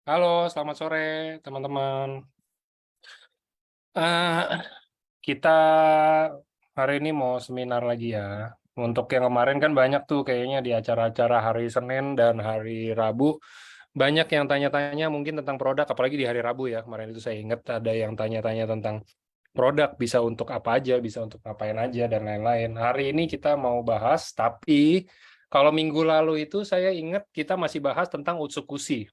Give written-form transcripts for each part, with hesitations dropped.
Halo, selamat sore teman-teman. Eh, kita hari ini mau seminar lagi ya. Untuk yang kemarin kan banyak tuh kayaknya di acara-acara hari Senin dan hari Rabu. Banyak yang tanya-tanya mungkin tentang produk, apalagi di hari Rabu ya. Kemarin itu saya ingat ada yang tanya-tanya tentang produk, bisa untuk apa aja, bisa untuk ngapain aja, dan lain-lain. Hari ini kita mau bahas, tapi kalau minggu lalu itu saya ingat kita masih bahas tentang Utsukushi.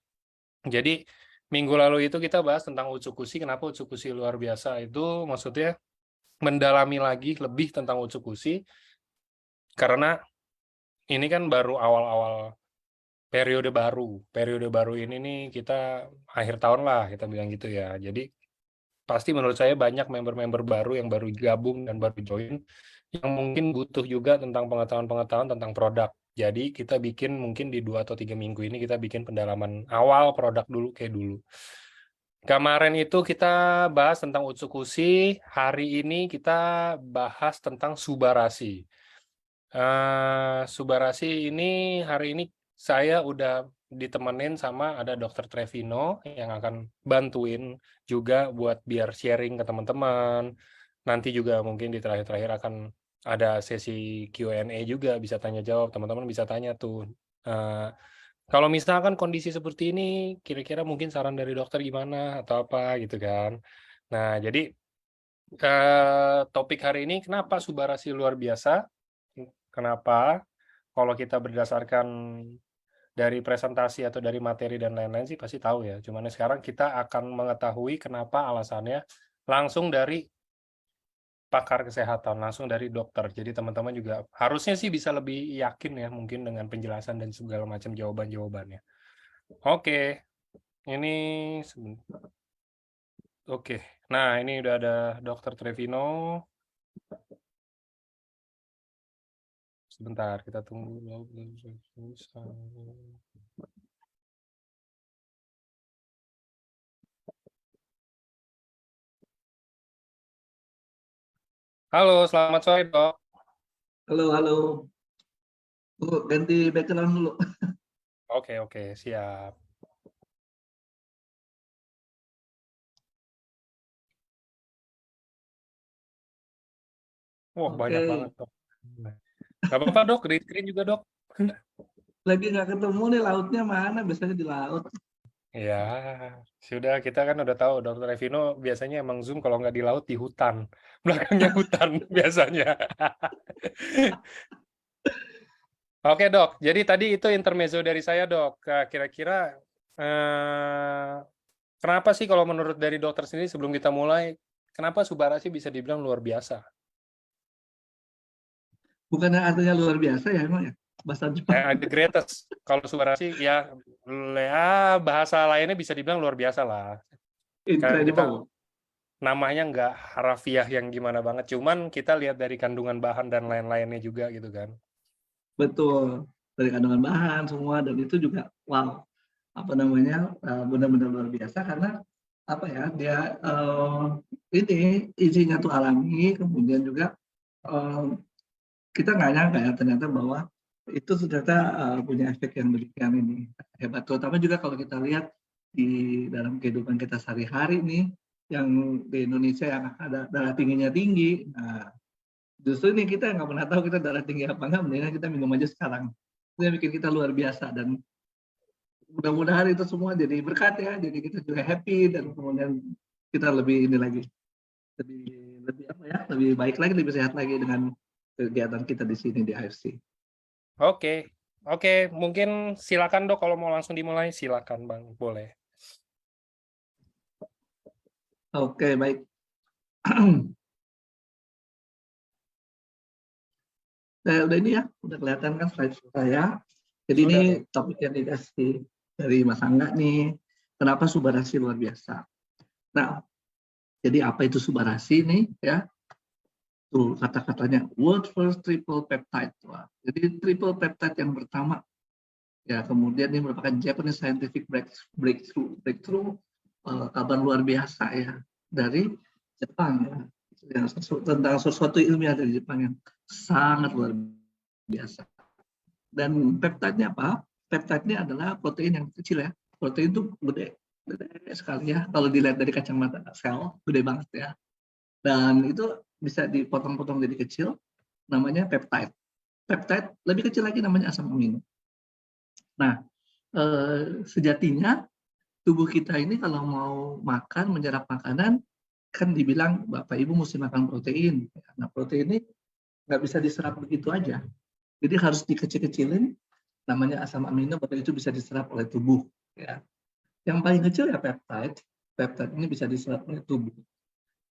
Jadi minggu lalu itu kita bahas tentang Utsukushi. Kenapa Utsukushi luar biasa itu maksudnya mendalami lagi lebih tentang Utsukushi karena ini kan baru awal-awal periode baru. Periode baru ini nih kita akhir tahun lah kita bilang gitu ya. Jadi pasti menurut saya banyak member-member baru yang baru gabung dan baru join yang mungkin butuh juga tentang pengetahuan-pengetahuan tentang produk. Jadi kita bikin mungkin di 2 atau 3 minggu ini kita bikin pendalaman awal produk dulu kayak dulu. Kemarin itu kita bahas tentang Utsukushi, hari ini kita bahas tentang Subarashi. Subarashi ini hari ini saya udah ditemenin sama ada Dokter Trevino yang akan bantuin juga buat biar sharing ke teman-teman. Nanti juga mungkin di terakhir-terakhir akan ada sesi Q&A juga, bisa tanya jawab, teman-teman bisa tanya tuh. Eh, kalau misalkan kondisi seperti ini, kira-kira mungkin saran dari dokter gimana atau apa gitu kan. Nah, jadi topik hari ini kenapa Subarashi luar biasa? Kenapa? Kalau kita berdasarkan dari presentasi atau dari materi dan lain-lain sih pasti tahu ya. Cuman sekarang kita akan mengetahui kenapa alasannya langsung dari pakar kesehatan, langsung dari dokter. Jadi teman-teman juga harusnya sih bisa lebih yakin ya mungkin dengan penjelasan dan segala macam jawaban-jawabannya. Oke, ini oke. Nah, ini udah ada Dokter Trevino. Sebentar, kita tunggu. Halo, selamat sore, Dok. Halo, halo. Tunggu, ganti background dulu. Oke, siap. Wah, banyak Oke, banget, Dok. Nggak apa-apa, Dok. Di screen juga, Dok. lagi nggak ketemu nih lautnya mana? Biasanya di laut. Ya, sudah kita kan udah tahu Dokter Evino biasanya emang Zoom kalau nggak di laut di hutan. Belakangnya hutan biasanya. Oke, Dok. Jadi tadi itu intermezzo dari saya, Dok. Kira-kira eh, kenapa sih kalau menurut dari dokter sendiri sebelum kita mulai, kenapa Subarashi bisa dibilang luar biasa? Bukannya artinya luar biasa ya emang ya? Bahasa Jepang. The greatest. Kalau Subarashi ya bahasa lainnya bisa dibilang luar biasa lah. Karena kita Incredible. namanya nggak harafiah yang gimana banget, cuman kita lihat dari kandungan bahan dan lain-lainnya juga gitu kan. Betul. Dari kandungan bahan semua dan itu juga wow. Apa namanya? Benar-benar luar biasa karena apa ya? Dia ini isinya tuh alami, kemudian juga eh, kita nggak nyangka ya ternyata bahwa itu ternyata punya efek yang demikian ini hebat. Terutama juga kalau kita lihat di dalam kehidupan kita sehari-hari nih, yang di Indonesia yang ada darah tingginya tinggi. Nah, justru ini kita nggak pernah tahu kita darah tinggi apa enggak, mendingan kita minum aja sekarang. Itu yang bikin kita luar biasa dan mudah-mudahan itu semua jadi berkat ya, jadi kita juga happy dan kemudian kita lebih ini lagi, lebih lebih apa ya, lebih baik lagi, lebih sehat lagi dengan kegiatan kita di sini di AFC. Oke, oke, mungkin silakan Dok kalau mau langsung dimulai, silakan Bang, boleh. Oke, baik. Udah ini ya, udah kelihatan kan slide saya. Jadi ini Sudah Dok. topik yang dikasih dari Mas Angga nih, kenapa Subarashi luar biasa. Nah, jadi apa itu Subarashi nih ya? Tuh kata-katanya world first triple peptide. Wah, jadi triple peptide yang pertama ya, kemudian ini merupakan Japanese scientific breakthrough, kabar luar biasa ya dari Jepang ya. Tentang sesuatu ilmiah dari Jepang yang sangat luar biasa. Dan peptide-nya apa? Peptide-nya adalah protein yang kecil ya. Protein itu gede. gede sekali ya. Kalau dilihat dari kacamata sel, gede banget ya. Dan itu bisa dipotong-potong jadi kecil, namanya peptide. Peptide lebih kecil lagi namanya asam amino. Nah, sejatinya tubuh kita ini kalau mau makan, menyerap makanan, kan dibilang Bapak Ibu mesti makan protein. Nah, protein ini nggak bisa diserap begitu aja. Jadi harus dikecil-kecilin, namanya asam amino, baru itu bisa diserap oleh tubuh. Ya. Yang paling kecil ya peptide. Peptide ini bisa diserap oleh tubuh.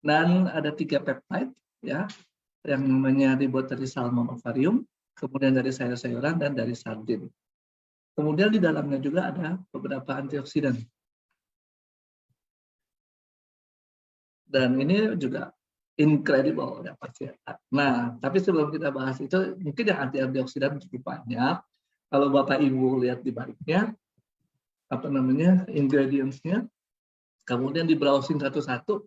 Dan ada 3 peptide, ya, yang namanya dibuat dari salmon ovarium, kemudian dari sayur-sayuran, dan dari sardin. Kemudian di dalamnya juga ada beberapa antioksidan. Dan ini juga incredible ya pasti. Nah, tapi sebelum kita bahas itu, mungkin yang antioksidan cukup banyak. Kalau Bapak Ibu lihat di baliknya, apa namanya, ingredients-nya, kemudian di browsing satu-satu,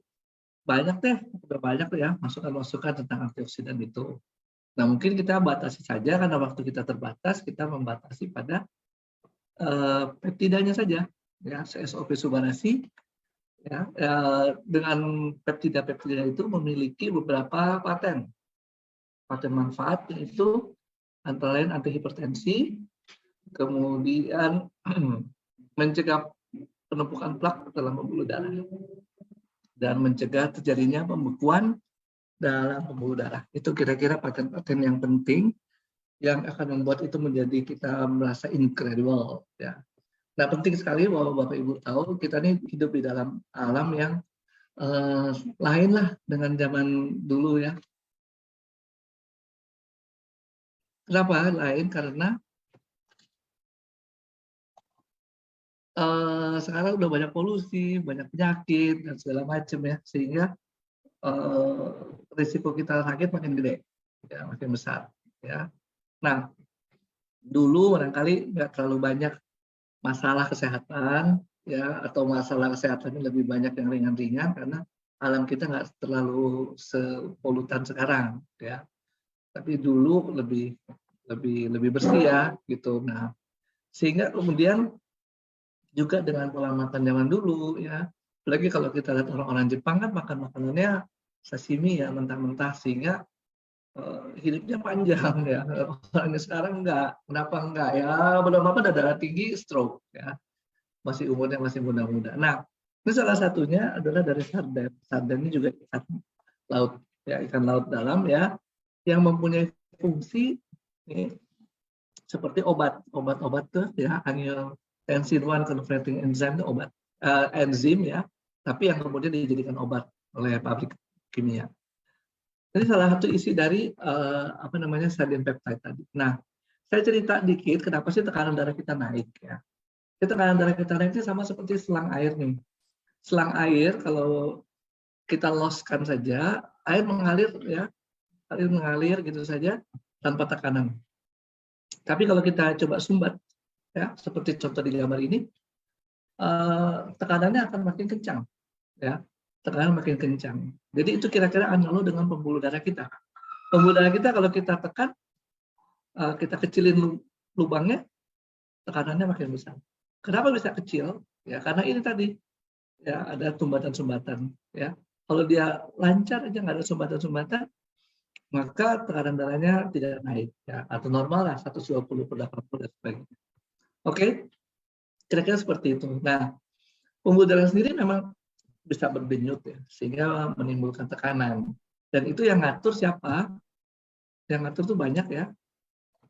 banyak deh, udah banyak ya masukan-masukan tentang antioksidan itu. Nah, mungkin kita batasi saja karena waktu kita terbatas, kita membatasi pada peptidanya saja, ya, CSOP Subarasi. Ya, dengan peptida-peptida itu memiliki beberapa paten manfaat, yaitu antara lain antihipertensi, kemudian mencegah penumpukan plak dalam pembuluh darah, dan mencegah terjadinya pembekuan dalam pembuluh darah. Itu kira-kira paten-paten yang penting yang akan membuat itu menjadi kita merasa incredible. Ya. Nah, penting sekali bahwa Bapak Ibu tahu kita ini hidup di dalam alam yang lain lah dengan zaman dulu ya. Kenapa lain? Karena sekarang udah banyak polusi, banyak penyakit dan segala macam ya, sehingga risiko kita sakit makin gede, ya, makin besar. Ya. Nah, dulu barangkali nggak terlalu banyak masalah kesehatan, ya, atau masalah kesehatan lebih banyak yang ringan-ringan karena alam kita nggak terlalu sepolutan sekarang, ya. Tapi dulu lebih bersih ya, gitu. Nah, sehingga kemudian juga dengan pola makan zaman dulu, ya. Apalagi kalau kita lihat orang-orang Jepang kan makan makanannya sashimi ya, mentah-mentah, sehingga hidupnya panjang ya. Orangnya sekarang enggak. Kenapa enggak? Ya, beberapa ada darah tinggi, stroke ya. Masih umurnya masih muda-muda. Nah, ini salah satunya adalah dari sarden. Sarden ini juga ikan laut ya, ikan laut dalam ya, yang mempunyai fungsi ini, seperti obat-obat tuh ya, angiotensin 1 converting enzyme itu obat, enzim ya, tapi yang kemudian dijadikan obat oleh pabrik kimia. Jadi salah satu isi dari apa namanya, sarden peptide tadi. Nah, saya cerita dikit kenapa sih tekanan darah kita naik ya. Tekanan darah kita naik itu sama seperti selang air nih. Selang air kalau kita loskan saja, air mengalir ya, air mengalir gitu saja tanpa tekanan. Tapi kalau kita coba sumbat ya, seperti contoh di gambar ini, tekanannya akan makin kencang ya. Tekanan makin kencang. Jadi itu kira-kira analog dengan pembuluh darah kita. Pembuluh darah kita kalau kita tekan, kita kecilin lubangnya, tekanannya makin besar. Kenapa bisa kecil? Ya karena ini tadi ya, ada sumbatan-sumbatan ya. Kalau dia lancar aja nggak ada sumbatan-sumbatan, maka tekanan darahnya tidak naik ya, atau normal lah 120/80 dan sebagainya. Oke, kira-kira seperti itu. Nah, pembuluh darah sendiri memang bisa berdenyut ya, sehingga menimbulkan tekanan. Dan itu yang ngatur siapa? Yang ngatur tuh banyak ya.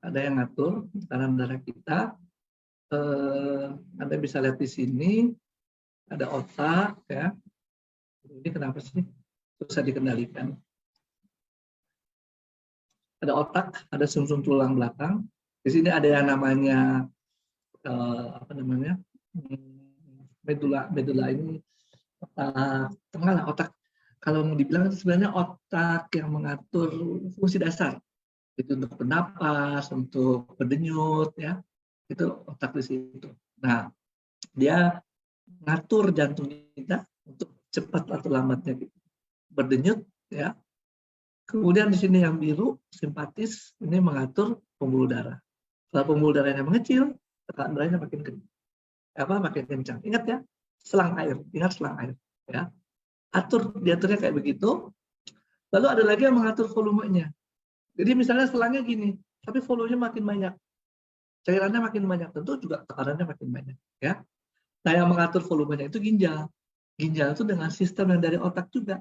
Ada yang ngatur tekanan darah kita. Anda bisa lihat di sini ada otak ya. Ini kenapa sih susah dikendalikan? Ada otak, ada sumsum tulang belakang. Di sini ada yang namanya apa namanya, medula ini otak tengah lah, otak. Kalau mau dibilang sebenarnya otak yang mengatur fungsi dasar. Itu untuk bernapas, untuk berdenyut ya. Itu otak di situ. Nah, dia ngatur jantung kita untuk cepat atau lambatnya berdenyut ya. Kemudian di sini yang biru simpatis ini mengatur pembuluh darah. Kalau pembuluh darahnya mengecil, tekanan darahnya makin kencang. Ingat ya, selang air, ingat selang air, ya. Diaturnya kayak begitu. Lalu ada lagi yang mengatur volumenya. Jadi misalnya selangnya gini, tapi volumenya makin banyak, cairannya makin banyak, tentu juga tekanannya makin banyak, ya. Nah, yang mengatur volumenya itu ginjal. Ginjal itu dengan sistem yang dari otak juga,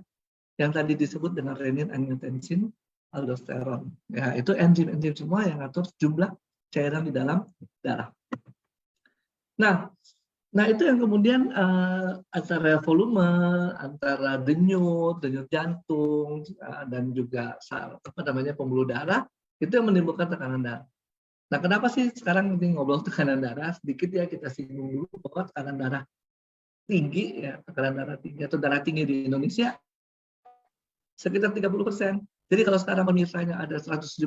yang tadi disebut dengan renin, angiotensin, aldosteron. Ya, itu enzim-enzim semua yang ngatur jumlah cairan di dalam darah. Nah itu yang kemudian antara volume, antara denyut jantung, dan juga pembuluh darah, itu yang menimbulkan tekanan darah. Nah, kenapa sih sekarang ini ngobrol tekanan darah? Sedikit ya kita singgung dulu bahwa tekanan darah tinggi, ya, tekanan darah tinggi atau darah tinggi di Indonesia sekitar 30%. Jadi kalau sekarang pemirsanya ada 176,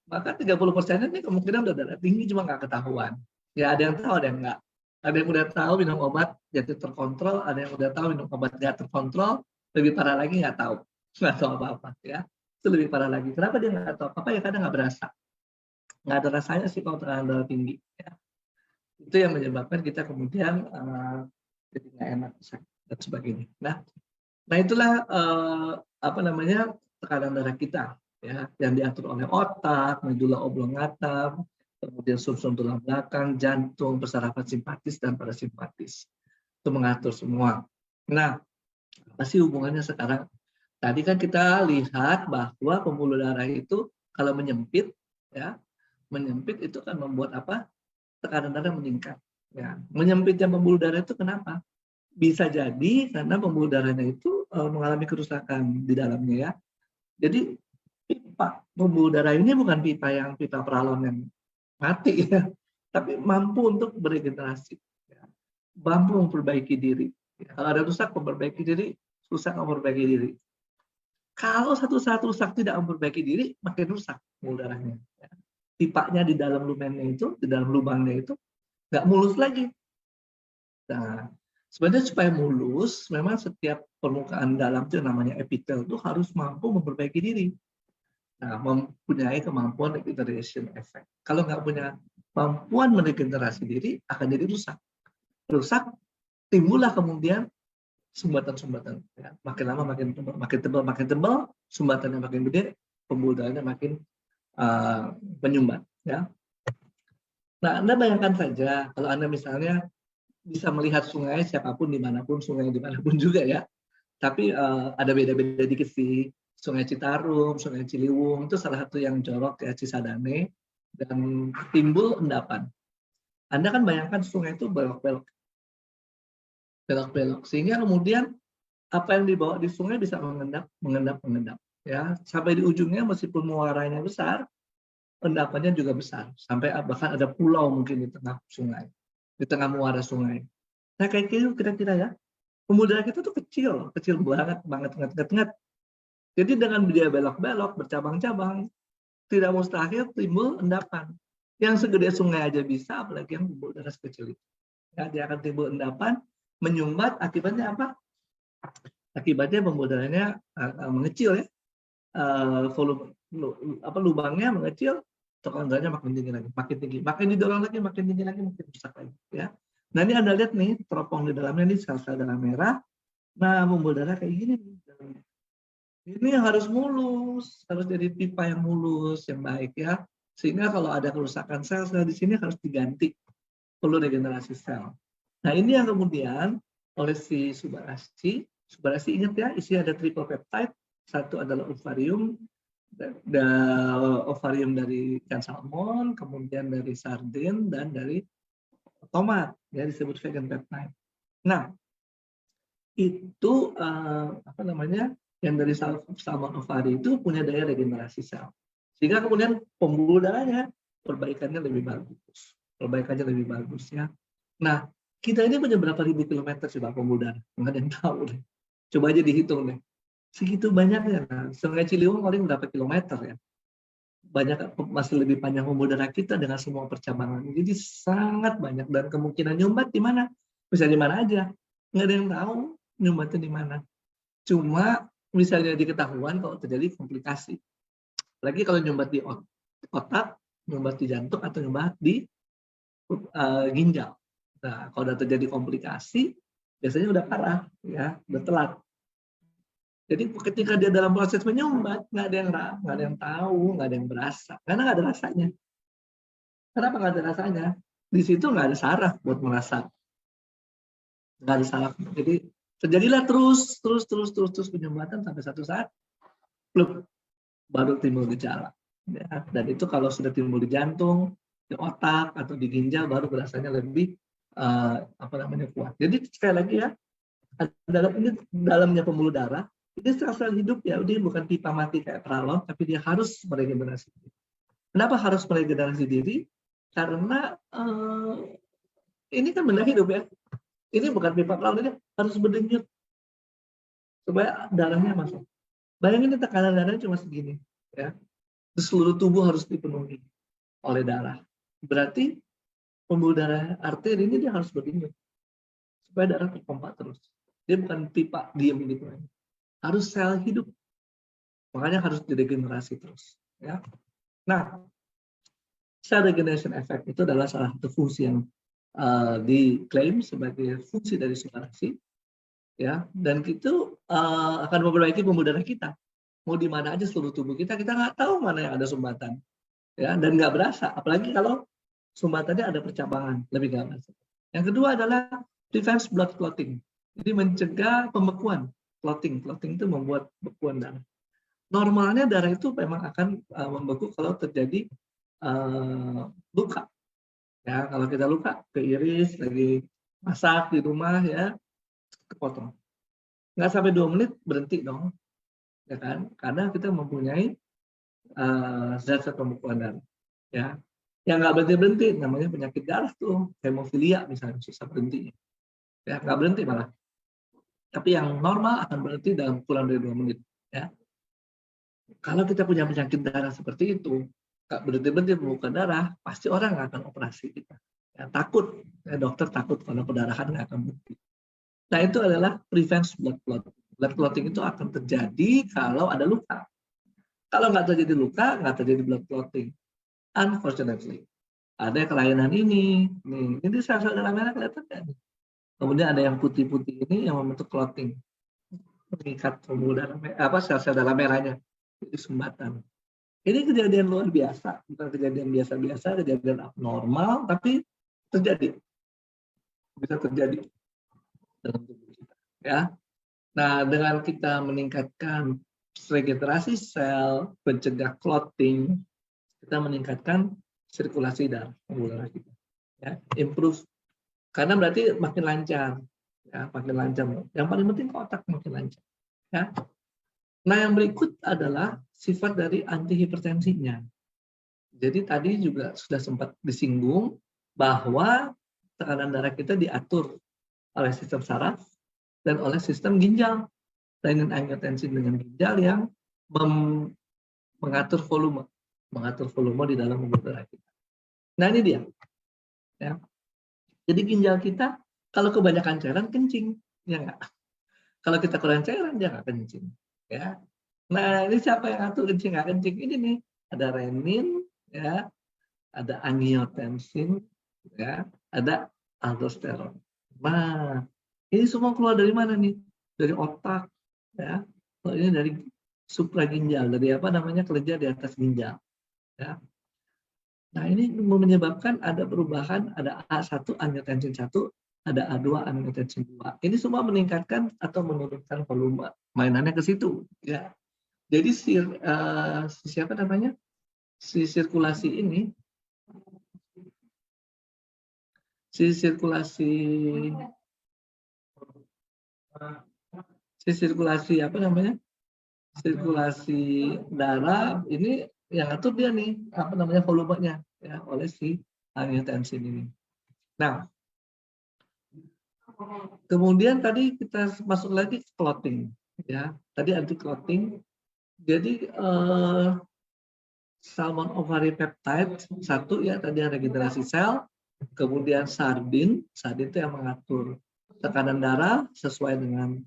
maka 30% ini kemungkinan udah darah tinggi cuma nggak ketahuan. Ya ada yang tahu, ada yang nggak. Ada yang udah tahu minum obat jadi terkontrol, ada yang udah tahu minum obat nggak terkontrol, lebih parah lagi nggak tahu apa-apa, ya. Itu lebih parah lagi. Kenapa dia nggak tahu apa-apa? Ya kadang nggak berasa. Nggak ada rasanya sih kalau tekanan darah tinggi. Ya. Itu yang menyebabkan kita kemudian jadi nggak enak, sakit dan sebagainya. Nah itulah tekanan darah kita, ya, yang diatur oleh otak, medula oblongata, kemudian sumsum tulang belakang, jantung, persarafan simpatis dan parasimpatis. Itu mengatur semua. Nah, apa sih hubungannya sekarang? Tadi kan kita lihat bahwa pembuluh darah itu kalau menyempit, ya, menyempit itu kan membuat apa? Tekanan darah meningkat. Ya, menyempitnya pembuluh darah itu kenapa? Bisa jadi karena pembuluh darahnya itu mengalami kerusakan di dalamnya, ya. Jadi pipa pembuluh darah ini bukan pipa peralon yang mati, ya, tapi mampu untuk beregenerasi, ya. Mampu memperbaiki diri. Ya. Kalau ada rusak memperbaiki diri, rusak memperbaiki diri. Kalau satu saat rusak tidak memperbaiki diri, makin rusak pembuluh darahnya. Ya. Pipanya di dalam lumennya itu, di dalam lubangnya itu nggak mulus lagi. Nah, sebenarnya supaya mulus, memang setiap permukaan dalam itu namanya epitel itu harus mampu memperbaiki diri. Nah, mempunyai kemampuan regeneration effect. Kalau nggak punya kemampuan meregenerasi diri, akan jadi rusak. Rusak, timbullah kemudian sumbatan-sumbatan. Ya. Makin lama makin tebal, sumbatannya makin gede, pembuluh darahnya makin menyumbat. Ya. Nah, Anda bayangkan saja, kalau Anda misalnya bisa melihat sungai siapapun dimanapun, sungai dimanapun juga, ya. Tapi ada beda-beda dikit sih. Sungai Citarum, Sungai Ciliwung itu salah satu yang jorok, ya, Cisadane, dan timbul endapan. Anda kan bayangkan sungai itu belok-belok, sehingga kemudian apa yang dibawa di sungai bisa mengendap, ya, sampai di ujungnya meskipun muaranya besar, endapannya juga besar, sampai bahkan ada pulau mungkin di tengah sungai, di tengah muara sungai. Nah kayak gitu kira-kira, ya. Pembuluh darah kita tuh kecil banget. Jadi dengan dia belok-belok, bercabang-cabang, tidak mustahil timbul endapan. Yang segede sungai aja bisa, apalagi yang pembuluh darah sekecil itu. Ya, dia akan timbul endapan, menyumbat, akibatnya apa? Akibatnya pembuluh darahnya mengecil, ya. Volume lubangnya mengecil, tekanan darahnya makin tinggi lagi, makin didorong lagi, makin tinggi lagi, makin rusak lagi, ya. Nah ini Anda lihat nih, teropong di dalamnya ini sel-sel darah merah. Nah pembuluh darah kayak gini nih. Ini harus mulus, harus jadi pipa yang mulus, yang baik, ya. Sehingga kalau ada kerusakan sel-sel di sini harus diganti, perlu regenerasi sel. Nah ini yang kemudian oleh si Subarashi ingat ya, isi ada triple peptide, satu adalah ovarium dari ikan salmon, kemudian dari sardin, dan dari tomat, ya, disebut vegan peptide. Nah itu yang dari salmon ovari itu punya daya regenerasi sel, sehingga kemudian pembuluh darahnya perbaikannya lebih bagus, ya. Nah kita ini punya berapa ribu kilometer coba pembuluh darah, nggak ada yang tahu deh. Coba aja dihitung deh, segitu banyaknya. Nah, Sungai Ciliwung paling berapa kilometer, ya, banyak, masih lebih panjang pembuluh darah kita dengan semua percabangan. Jadi sangat banyak, dan kemungkinan nyumbat di mana, bisa di mana aja, nggak ada yang tahu nyumbatnya di mana. Cuma misalnya diketahuan kalau terjadi komplikasi. Lagi kalau nyumbat di otak, nyumbat di jantung, atau nyumbat di ginjal. Nah, kalau sudah terjadi komplikasi, biasanya udah parah, ya, udah telat. Jadi ketika dia dalam proses menyumbat, nggak ada yang tahu, nggak ada yang berasa, karena nggak ada rasanya. Kenapa nggak ada rasanya? Di situ nggak ada saraf buat merasa, nggak ada saraf. Jadi terjadilah terus penyumbatan sampai satu saat, pluk, baru timbul gejala. Ya, dan itu kalau sudah timbul di jantung, di otak atau di ginjal, baru berasanya lebih kuat. Jadi sekali lagi ya, ini dalamnya pembuluh darah, ini sel-sel hidup ya, dia bukan pipa mati kayak peralon, tapi dia harus meregenerasi diri. Kenapa harus meregenerasi diri? Karena ini kan benda hidup ya. Ini bukan pipa peralon, ini harus berdenyut supaya darahnya masuk. Bayangin tekanan darahnya cuma segini, ya. Seluruh tubuh harus dipenuhi oleh darah. Berarti pembuluh darah arteri ini dia harus berdenyut supaya darah terpompa terus. Dia bukan pipa diam gitu aja. Harus sel hidup. Makanya harus diregenerasi terus, ya. Nah, cell regeneration effect itu adalah salah satu fungsi yang diklaim sebagai fungsi dari subarachnoid, ya, dan itu akan memperbaiki pembuluh darah kita. Mau di mana aja seluruh tubuh kita nggak tahu mana yang ada sumbatan, ya, dan nggak berasa. Apalagi kalau sumbatannya ada percabangan, lebih nggak berasa. Yang kedua adalah prevents blood clotting, jadi mencegah pembekuan. Clotting itu membuat bekuan darah. Normalnya darah itu memang akan membeku kalau terjadi luka. Ya, kalau kita luka, keiris, lagi masak di rumah, ya, kepotong. Nggak sampai 2 menit berhenti dong, ya kan? Karena kita mempunyai zat-zat pembekuan darah, ya. Yang nggak berhenti namanya penyakit darah tuh, hemofilia misalnya, susah berhenti, ya, nggak berhenti malah. Tapi yang normal akan berhenti dalam kurang dari 2 menit, ya. Kalau kita punya penyakit darah seperti itu, nggak berhenti pembekuan darah, pasti orang nggak akan operasi kita. Ya, takut, ya, dokter takut kalau pendarahan nggak akan berhenti. Nah, itu adalah prevents blood clotting. Blood clotting itu akan terjadi kalau ada luka. Kalau nggak terjadi luka, nggak terjadi blood clotting. Unfortunately, ada kelainan ini. Ini sel-sel darah merah kelihatan nggak? Kemudian ada yang putih-putih ini yang membentuk clotting, mengikat pembuluh darah, sel-sel darah merahnya, jadi sumbatan. Ini kejadian luar biasa, bukan kejadian biasa-biasa, kejadian abnormal, tapi terjadi, bisa terjadi dalam tubuh kita. Ya, nah dengan kita meningkatkan regenerasi sel, mencegah clotting, kita meningkatkan sirkulasi darah pembuluh darah kita. Ya, improve, karena berarti makin lancar, ya, makin lancar. Yang paling penting otak makin lancar. Ya. Nah, yang berikut adalah sifat dari antihipertensinya. Jadi tadi juga sudah sempat disinggung bahwa tekanan darah kita diatur oleh sistem saraf dan oleh sistem ginjal. Renin-angiotensin dengan ginjal yang mengatur volume di dalam pembuluh darah kita. Nah, ini dia. Ya. Jadi ginjal kita kalau kebanyakan cairan kencing, ya enggak. Kalau kita kurang cairan dia nggak kencing. Ya. Nah, ini siapa yang ngatur kencing nggak kencing? Ini nih, ada renin, ya, ada angiotensin, ya, ada aldosteron. Nah, ini semua keluar dari mana nih? Dari otak, ya. Ini dari supraginjal, dari kelenjar di atas ginjal, ya. Nah, ini menyebabkan ada perubahan, ada A1 angiotensin 1, ada A2 angiotensin 2. Ini semua meningkatkan atau menurunkan volume. Mainannya ke situ, ya. Jadi sirkulasi darah ini yang atur dia nih, volumenya, ya, oleh si angiotensin ini. Nah, kemudian tadi kita masuk lagi ke clotting, ya. Tadi anti clotting. Jadi salmon ovary peptide 1, ya, tadi yang regenerasi sel. Kemudian sardin itu yang mengatur tekanan darah sesuai dengan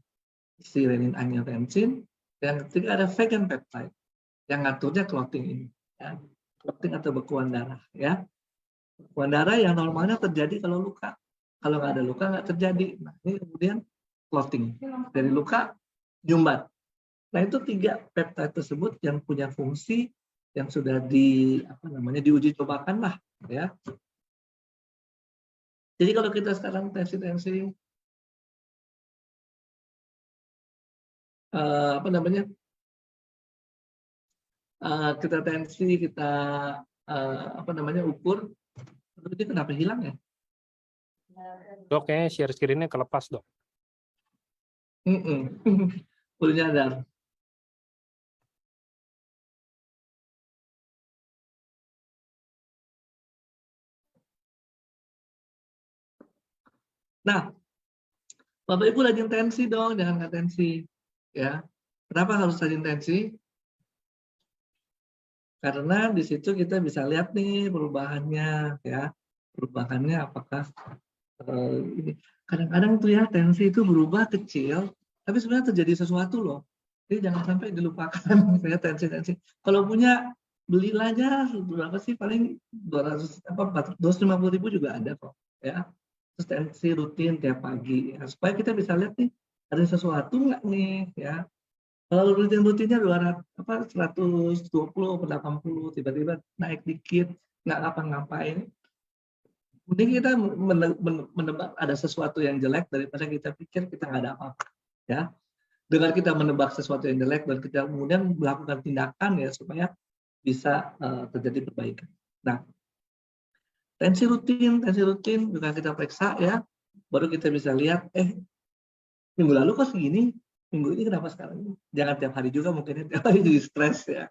si renin angiotensin. Yang ketiga ada vegan peptide yang ngaturnya clotting ini, ya. Clotting atau bekuan darah, ya. Bekuan darah yang normalnya terjadi kalau luka. Kalau nggak ada luka nggak terjadi. Nah, ini kemudian clotting. Dari luka nyumbat. Nah, itu 3 peptide tersebut yang punya fungsi yang sudah diuji cobakan lah, ya. Jadi kalau kita sekarang tensi kita tensi, kita ukur, itu kenapa hilang ya? Dok, kayaknya share screen-nya kelepas, Dok. Baru nyadar. Nah, Bapak Ibu rajin tensi dong, jangan nggak tensi. Ya, kenapa harus rajin tensi? Karena di situ kita bisa lihat nih perubahannya, ya. Perubahannya apakah ini. Kadang-kadang tuh ya tensi itu berubah kecil, tapi sebenarnya terjadi sesuatu loh. Jadi jangan sampai dilupakan saya tensi. Kalau punya belilah aja berapa sih, paling 250.000 juga ada kok, ya. Terus tensi rutin tiap pagi, ya. Supaya kita bisa lihat nih ada sesuatu nggak nih, ya. Kalau rutin-rutinnya 120 per 80, tiba-tiba naik dikit, nggak ngapa-ngapain. Mending kita menebak ada sesuatu yang jelek daripada kita pikir kita nggak ada apa-apa, ya. Dengan kita menebak sesuatu yang jelek dan kita kemudian melakukan tindakan ya supaya bisa terjadi perbaikan. Nah, tensi rutin juga kita periksa ya, baru kita bisa lihat minggu lalu kok segini, minggu ini kenapa sekarang? Jangan tiap hari juga, mungkin tiap hari jadi stres ya.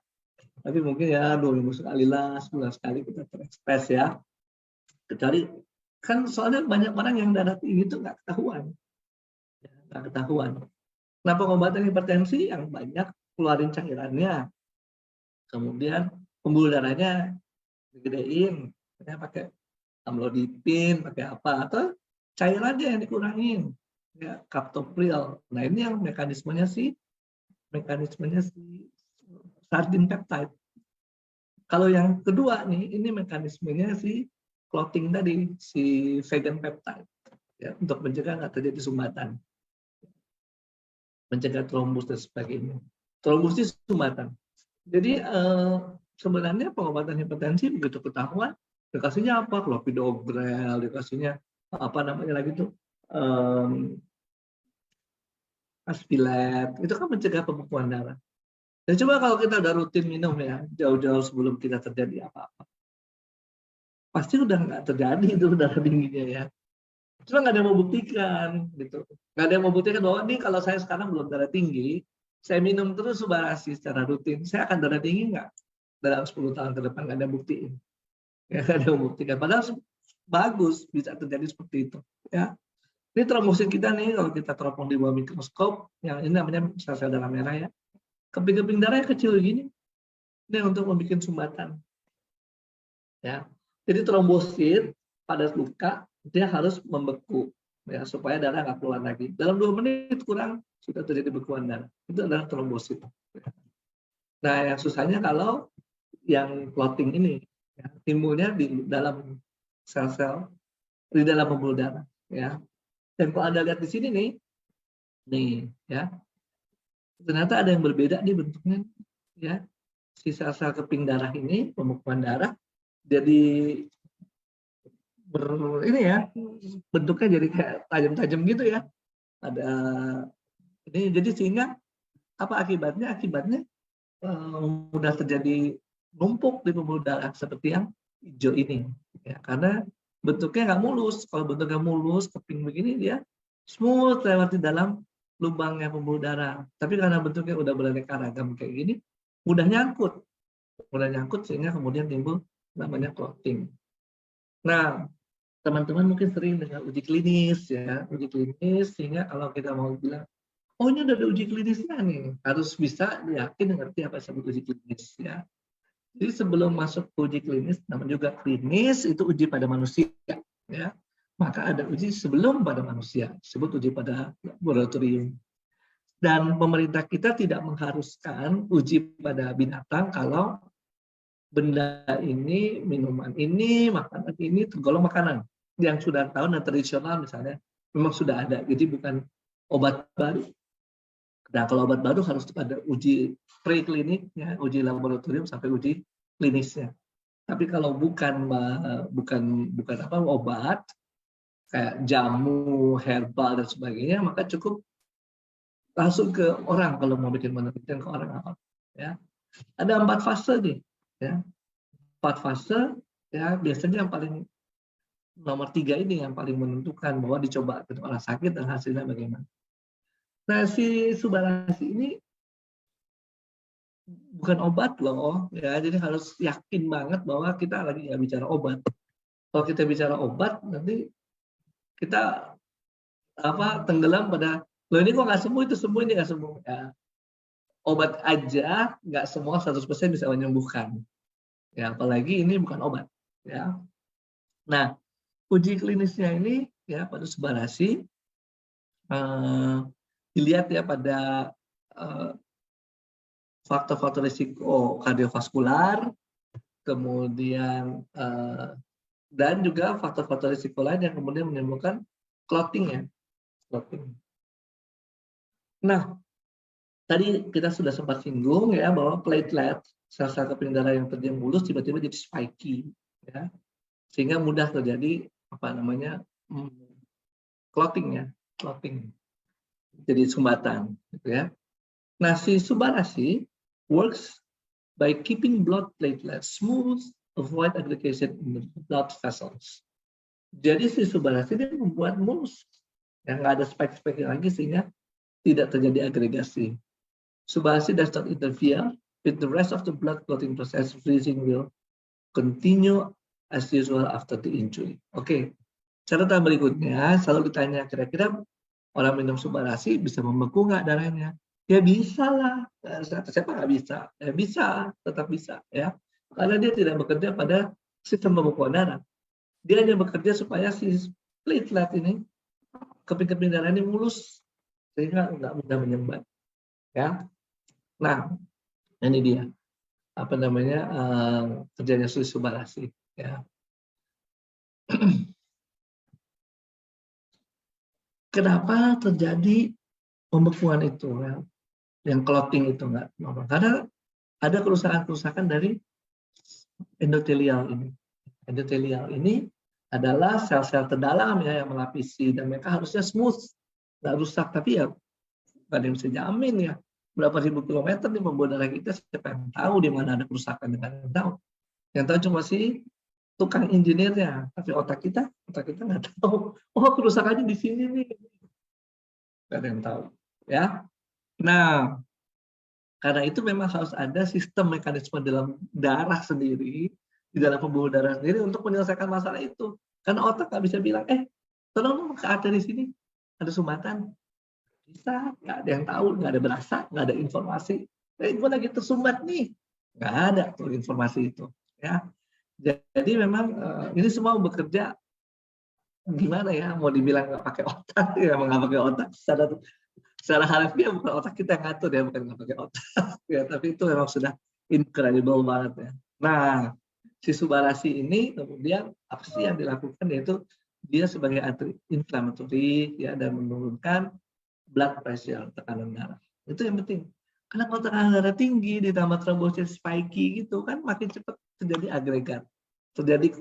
Tapi mungkin ya 2 minggu sekali lah, sebulan sekali kita stres ya. Kecuali kan soalnya banyak orang yang darah tinggi itu nggak ketahuan. Nah, pengobatan hipertensi yang banyak keluarin cairannya, kemudian pembuluh darahnya digedein, pakai amlodipin, pakai apa, atau cairannya yang dikurangin, ya, captopril. Nah, ini yang mekanismenya si sardine peptide. Kalau yang kedua nih, ini mekanismenya si clotting tadi, si vegan peptide, ya, untuk mencegah nggak terjadi sumbatan, mencegah trombus dan sebagainya. Trombus itu sumbatan. Jadi sebenarnya pengobatan hipertensi begitu ketahuan, dikasihnya apa? Clopidogrel, dikasihnya apa namanya lagi tuh, Aspilet, itu kan mencegah pembekuan darah. Dan coba kalau kita udah rutin minum ya, jauh-jauh sebelum kita terjadi apa-apa, pasti udah nggak terjadi itu darah tingginya ya. Cuma nggak ada yang mau buktikan, gitu. Nggak ada yang mau buktikan bahwa ini kalau saya sekarang belum darah tinggi, saya minum terus Subarasi secara rutin, saya akan darah tinggi nggak? Dalam 10 tahun ke depan nggak ada buktiin. Ya, nggak ada yang buktikan. Padahal bagus bisa terjadi seperti itu. Ya. Ini trombosit kita nih, kalau kita teropong di bawah mikroskop, yang ini namanya sel-sel darah merah ya. Keping-keping darahnya kecil gini. Ini untuk membuat sumbatan. Ya. Jadi trombosit pada luka dia harus membeku ya supaya darah nggak keluar lagi. Dalam 2 menit kurang sudah terjadi bekuan darah. Itu adalah trombosit. Nah, yang susahnya kalau yang clotting ini ya, timbulnya di dalam sel-sel di dalam pembuluh darah ya. Dan kalau Anda lihat di sini nih ya. Ternyata ada yang berbeda nih bentuknya ya. Si sel-sel keping darah ini, pembekuan darah jadi ini ya, bentuknya jadi kayak tajam-tajam gitu ya. Ada ini jadi sehingga apa akibatnya? Akibatnya mudah terjadi numpuk di pembuluh darah seperti yang hijau ini. Ya, karena bentuknya nggak mulus. Kalau bentuknya mulus, keping begini dia smooth lewat di dalam lubangnya pembuluh darah. Tapi karena bentuknya udah beraneka ragam kayak gini, mudah nyangkut sehingga kemudian timbul namanya clotting. Nah, teman-teman mungkin sering dengan uji klinis ya, sehingga kalau kita mau bilang, oh ini udah ada uji klinisnya nih, harus bisa yakin ngerti apa disebut uji klinis ya. Jadi sebelum masuk ke uji klinis, namanya juga klinis itu uji pada manusia ya. Maka ada uji sebelum pada manusia, disebut uji pada laboratorium. Dan pemerintah kita tidak mengharuskan uji pada binatang kalau benda ini, minuman ini, makanan ini tergolong makanan. yang sudah tahu dan tradisional misalnya memang sudah ada, jadi bukan obat baru. Nah, kalau obat baru harus ada uji preklinik, ya, uji laboratorium sampai uji klinisnya. Tapi kalau bukan apa obat kayak jamu, herbal dan sebagainya, maka cukup langsung ke orang kalau mau bikin penelitian ke orang apa. Ya, ada 4 fase nih. Ya, 4 fase. Ya, biasanya yang paling nomor 3 ini yang paling menentukan bahwa dicoba ke orang sakit dan hasilnya bagaimana. Nah, si Subarasi ini bukan obat loh, ya. Jadi harus yakin banget bahwa kita lagi nggak bicara obat. Kalau kita bicara obat, nanti kita tenggelam pada loh ini kok nggak sembuh, itu sembuh, ini nggak sembuh. Ya, obat aja nggak semua 100% bisa menyembuhkan. Ya, apalagi ini bukan obat. Ya. Nah, uji klinisnya ini ya pada Subarasi dilihat ya pada faktor-faktor risiko kardiovaskular, kemudian dan juga faktor-faktor risiko lain yang kemudian menimbulkan clotting ya. Clotting. Nah, tadi kita sudah sempat singgung ya bahwa platelet, sel-sel keping darah yang terdiam mulus tiba-tiba jadi spiky, ya, sehingga mudah terjadi clotting ya, clotting, jadi sumbatan, gitu ya. Nah, si Subarasi works by keeping blood platelets smooth, avoid aggregation in the blood vessels. Jadi si Subarasi ini membuat mulus, yang nggak ada spike-spike lagi sehingga tidak terjadi agregasi. Subarasi does not interfere with the rest of the blood clotting process. Freezing will continue as usual after the injury. Oke, catatan berikutnya selalu ditanya kira-kira orang minum Subarasi bisa membeku nggak darahnya? Ya bisa lah. Siapa nggak bisa? Ya bisa, tetap bisa ya. Karena dia tidak bekerja pada sistem pembekuan darah. Dia hanya bekerja supaya si platelet ini, keping-keping darah ini mulus sehingga nggak mudah menyumbat. Ya. Nah, ini dia kerjanya Subarasi. Ya. Kenapa terjadi pembekuan itu, ya? Yang clotting itu nggak normal? Karena ada kerusakan-kerusakan dari endotelial ini. Endotelial ini adalah sel-sel terdalam ya yang melapisi dan mereka harusnya smooth, nggak rusak, tapi ya nggak ada yang bisa jamin ya. Berapa ribu kilometer di pembuluh darah kita, siapa yang tahu di mana ada kerusakan, dengan yang tahu. Yang tahu cuma si tukang injinirnya, tapi otak kita nggak tahu. Oh, kerusakannya di sini nih, nggak ada yang tahu. Ya, nah karena itu memang harus ada sistem mekanisme dalam darah sendiri, di dalam pembuluh darah sendiri untuk menyelesaikan masalah itu. Karena otak nggak bisa bilang, tolong ke arteri sini, ada sumbatan. Bisa, nggak ada yang tahu, nggak ada berasa, nggak ada informasi. Gue lagi tersumbat nih, nggak ada tuh informasi itu. Ya, jadi memang ini semua bekerja gimana ya? Mau dibilang nggak pakai otak, ya nggak pakai otak. Secara harfiah bukan otak kita yang ngatur ya, bukan nggak pakai otak. Ya, tapi itu memang sudah incredible banget ya. Nah, si Subarasi ini kemudian apa sih yang dilakukan, yaitu dia sebagai anti-inflammatory ya, dan menurunkan blood pressure, tekanan darah. Itu yang penting. Karena kalau tekanan darah tinggi ditambah trombosit spiky gitu kan makin cepat terjadi agregat. Terjadi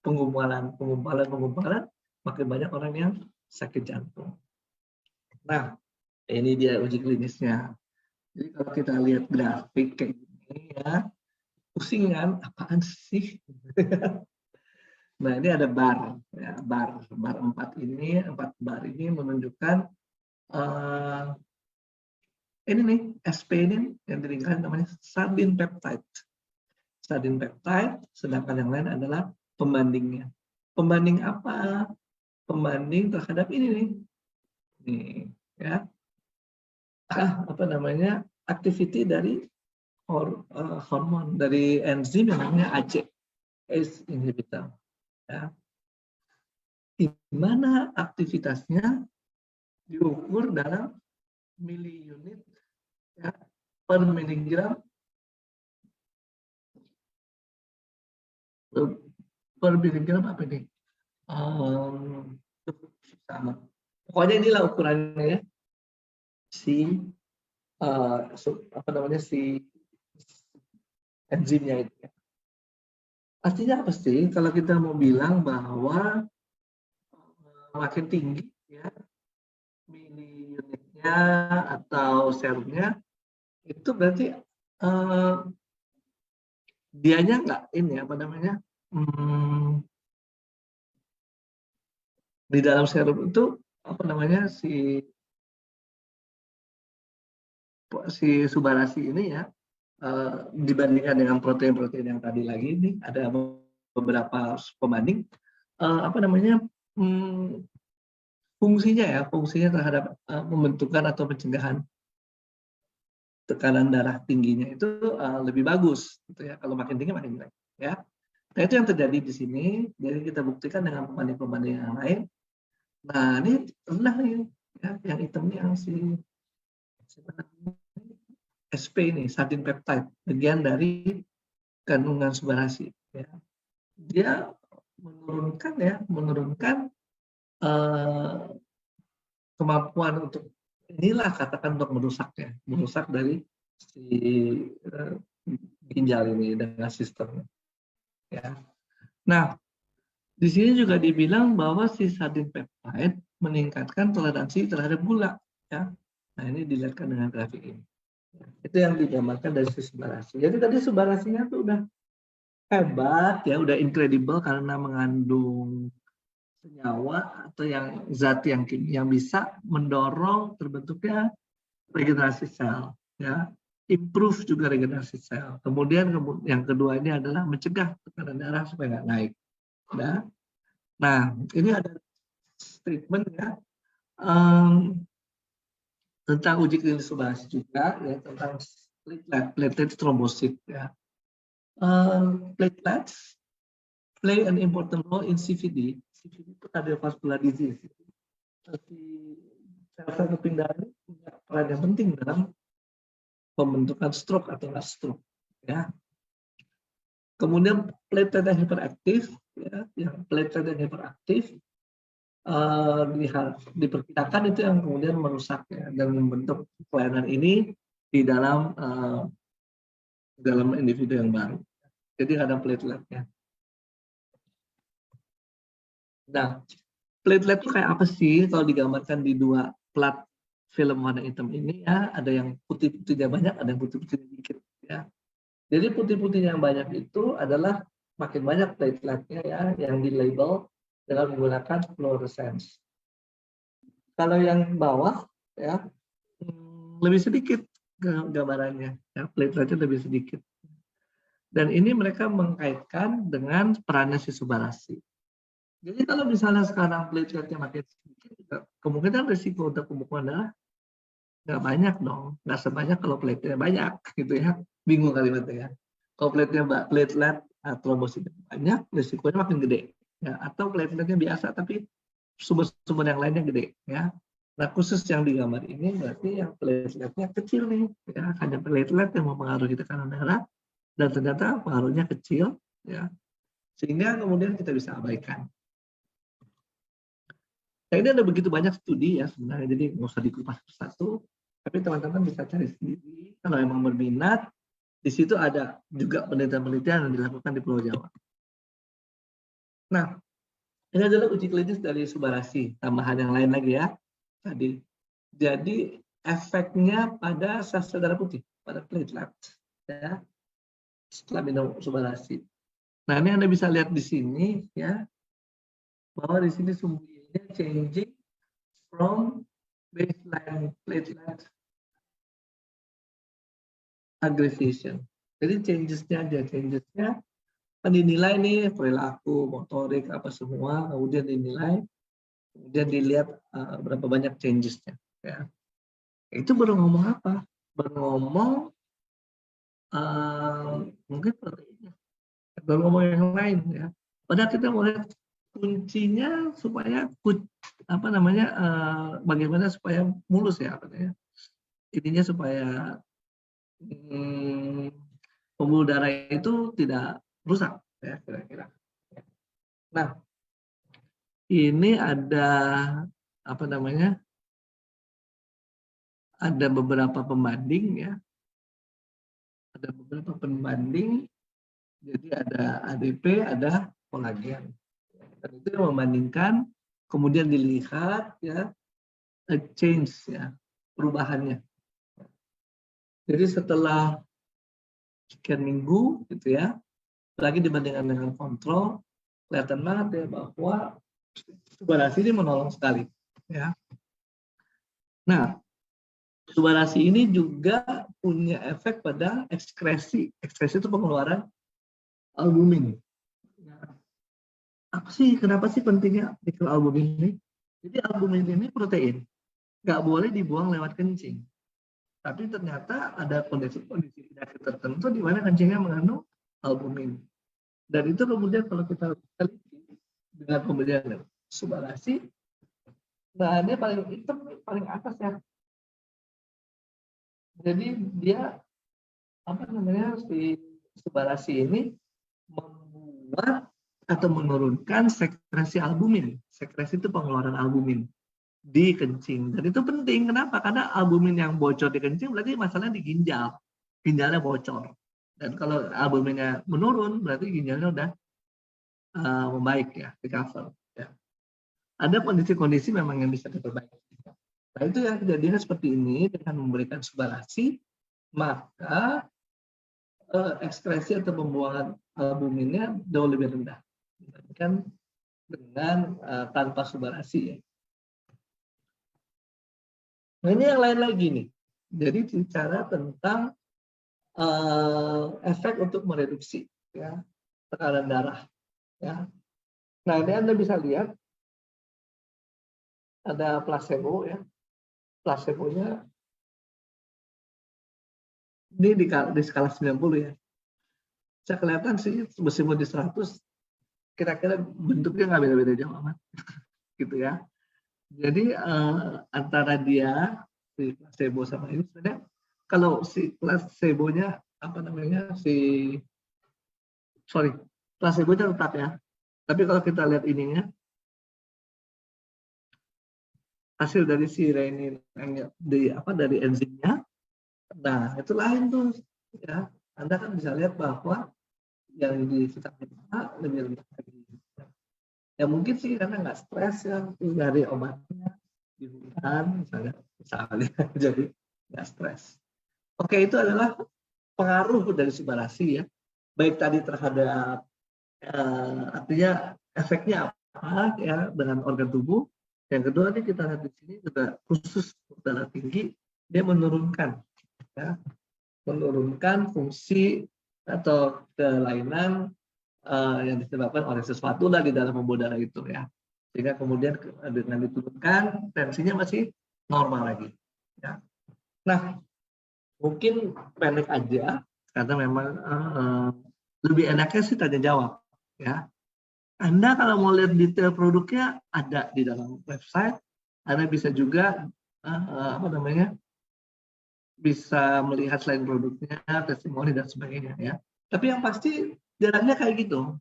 penggumpalan, makin banyak orang yang sakit jantung. Nah, ini dia uji klinisnya. Jadi kalau kita lihat grafik kayak gini ya, pusing kan, apaan sih? Nah, ini ada bar, ya, bar 4 ini, 4 bar ini menunjukkan ini nih, SP ini yang diringkas namanya sardine peptide. Sardine peptide, sedangkan yang lain adalah pembandingnya. Pembanding apa? Pembanding terhadap ini nih. Nih, ya. Aktiviti dari hormon dari enzim yang namanya ACE inhibitor. Ya. Di mana aktivitasnya diukur dalam miliunit ya, per miligram apa ini? Cukup sama. Pokoknya inilah ukurannya ya, si apa namanya si enzimnya itu. Ya. Artinya apa sih kalau kita mau bilang bahwa makin tinggi ya mili unitnya atau serumnya itu berarti dianya nggak ini apa namanya di dalam serum itu apa namanya si subarasi ini ya dibandingkan dengan protein-protein yang tadi lagi ini ada beberapa pembanding apa namanya fungsinya terhadap pembentukan atau pencegahan tekanan darah tingginya itu lebih bagus gitu ya, kalau makin tinggi makin jelek ya. Nah itu yang terjadi di sini, jadi kita buktikan dengan pembanding-pembanding yang lain. Nah ini rendah nih ya, yang hitam yang SP ini sardine peptide, bagian dari kandungan subarasi ya. Dia menurunkan kemampuan untuk inilah katakan untuk merusak dari si ginjal ini dengan sistemnya ya. Nah di sini juga dibilang bahwa si sardine peptide meningkatkan toleransi terhadap gula ya. Nah ini dilihatkan dengan grafik ini. Itu yang digambarkan dari si subarasi. Jadi tadi subarasinya tuh udah hebat ya, udah incredible karena mengandung senyawa atau yang zat yang bisa mendorong terbentuknya regenerasi sel ya, improve juga regenerasi sel. Kemudian yang kedua ini adalah mencegah tekanan darah supaya nggak naik. Nah ini ada statement ya tentang uji klinis subarasi juga ya, tentang platelet trombosit ya. Platelets play an important role in CVD. CVD itu cardiovascular disease. Sel-sel keping darah ini punya peran yang penting dalam pembentukan stroke atau nggak stroke. Ya. Kemudian platelet yang hiperaktif, ya, diperkirakan itu yang kemudian merusak ya, dan membentuk kelainan ini di dalam individu yang baru. Jadi ada plateletnya. Nah, platelet itu kayak apa sih kalau digambarkan di dua plat film warna hitam ini ya, ada yang putih-putihnya banyak, ada yang putih-putihnya dikit ya. Jadi putih-putih yang banyak itu adalah makin banyak plateletnya ya yang di label dengan menggunakan fluorescence. Kalau yang bawah ya lebih sedikit gambarannya ya, plateletnya lebih sedikit. Dan ini mereka mengkaitkan dengan perannya si subarasi. Jadi kalau misalnya sekarang plateletnya makin sedikit, kemungkinan risiko untuk pembekuan darah nggak banyak dong, nggak sebanyak kalau plateletnya banyak gitu ya. Bingung kalimatnya ya. Kalau platelet trombositnya banyak, risikonya makin gede. Ya, atau plateletnya biasa tapi sumber-sumber yang lainnya gede ya. Nah khusus yang digambar ini berarti yang plateletnya kecil nih, ya hanya platelet yang mempengaruhi tekanan darah dan ternyata pengaruhnya kecil, ya sehingga kemudian kita bisa abaikan. Nah ini ada begitu banyak studi ya sebenarnya, jadi nggak usah dikupas satu, tapi teman-teman bisa cari sendiri kalau memang berminat. Di situ ada juga penelitian-penelitian yang dilakukan di Pulau Jawa. Nah, ini adalah uji klinis dari subarasi, tambahan yang lain lagi ya tadi. Jadi efeknya pada sel darah putih, pada platelet, ya, setelah minum subarasi. Nah ini Anda bisa lihat di sini ya, bahwa di sini sumbernya changing from baseline platelet aggregation. Jadi changesnya kan dinilai nih perilaku, motorik, apa semua, kemudian dinilai, kemudian dilihat berapa banyak changesnya. Ya. Itu baru ngomong apa? Baru ngomong mungkin proteinnya, baru ngomong yang lain ya. Padahal kita mau lihat kuncinya supaya apa namanya bagaimana supaya mulus ya katanya. Intinya supaya pembuluh darah itu tidak rusak ya kira-kira. Nah, ini ada apa namanya? Ada beberapa pembanding ya. Ada beberapa pembanding. Jadi ada ADP, ada pengagihan. Dan itu yang membandingkan, kemudian dilihat ya change ya, perubahannya. Jadi setelah sekian minggu gitu ya, lagi dibandingkan dengan kontrol, kelihatan banget ya bahwa subbarasi ini menolong sekali ya. Nah, subbarasi ini juga punya efek pada ekskresi. Ekskresi itu pengeluaran albumin. Apa sih, kenapa sih pentingnya albumin ini? Jadi albumin ini protein, nggak boleh dibuang lewat kencing. Tapi ternyata ada kondisi-kondisi penyakit tertentu di mana kencingnya mengandung albumin. Dan itu kemudian kalau kita teliti dengan pemberian subbarasi, nah dia paling hitam, paling atas ya. Jadi dia apa namanya, si subbarasi ini membuat atau menurunkan sekresi albumin. Sekresi itu pengeluaran albumin di kencing. Dan itu penting. Kenapa? Karena albumin yang bocor di kencing berarti masalahnya di ginjal. Ginjalnya bocor. Dan kalau albuminnya menurun, berarti ginjalnya udah membaik ya, recover. Ya. Ada kondisi-kondisi memang yang bisa diperbaiki. Nah itu yang kejadiannya seperti ini, dengan memberikan subbarasi, maka ekskresi atau pembuangan albuminnya jauh lebih rendah dibandingkan dengan tanpa subbarasi ya. Nah ini yang lain lagi nih. Jadi bicara tentang efek untuk mereduksi ya tekanan darah ya. Nah ini Anda bisa lihat ada placebo ya. Placebonya ini di skala 90 ya. Bisa kelihatan sih meskipun di 100 kira-kira bentuknya nggak beda-beda jauh amat gitu ya. Jadi antara dia si placebo sama ini sebenarnya kalau si placebonya apa namanya placebonya tetap ya. Tapi kalau kita lihat ininya hasil dari si renin dari enzimnya, nah itu lain tuh ya. Anda kan bisa lihat bahwa yang di vitamin A lebih rendah lagi. Ya mungkin sih karena nggak stres ya dari obatnya di hutan misalnya jadi nggak stres. Oke, itu adalah pengaruh dari subbarasi ya, baik tadi terhadap artinya efeknya apa ya dengan organ tubuh. Yang kedua nih kita lihat di sini juga khusus darah tinggi, dia menurunkan ya, menurunkan fungsi atau kelainan yang disebabkan oleh sesuatu lah di dalam pembuluh darah itu ya, sehingga kemudian dengan diturunkan tensinya masih normal lagi ya. Nah mungkin pendek aja karena memang lebih enaknya sih tanya jawab ya. Anda kalau mau lihat detail produknya ada di dalam website. Anda bisa juga bisa melihat selain produknya, testimoni dan sebagainya ya. Tapi yang pasti jalannya kayak gitu.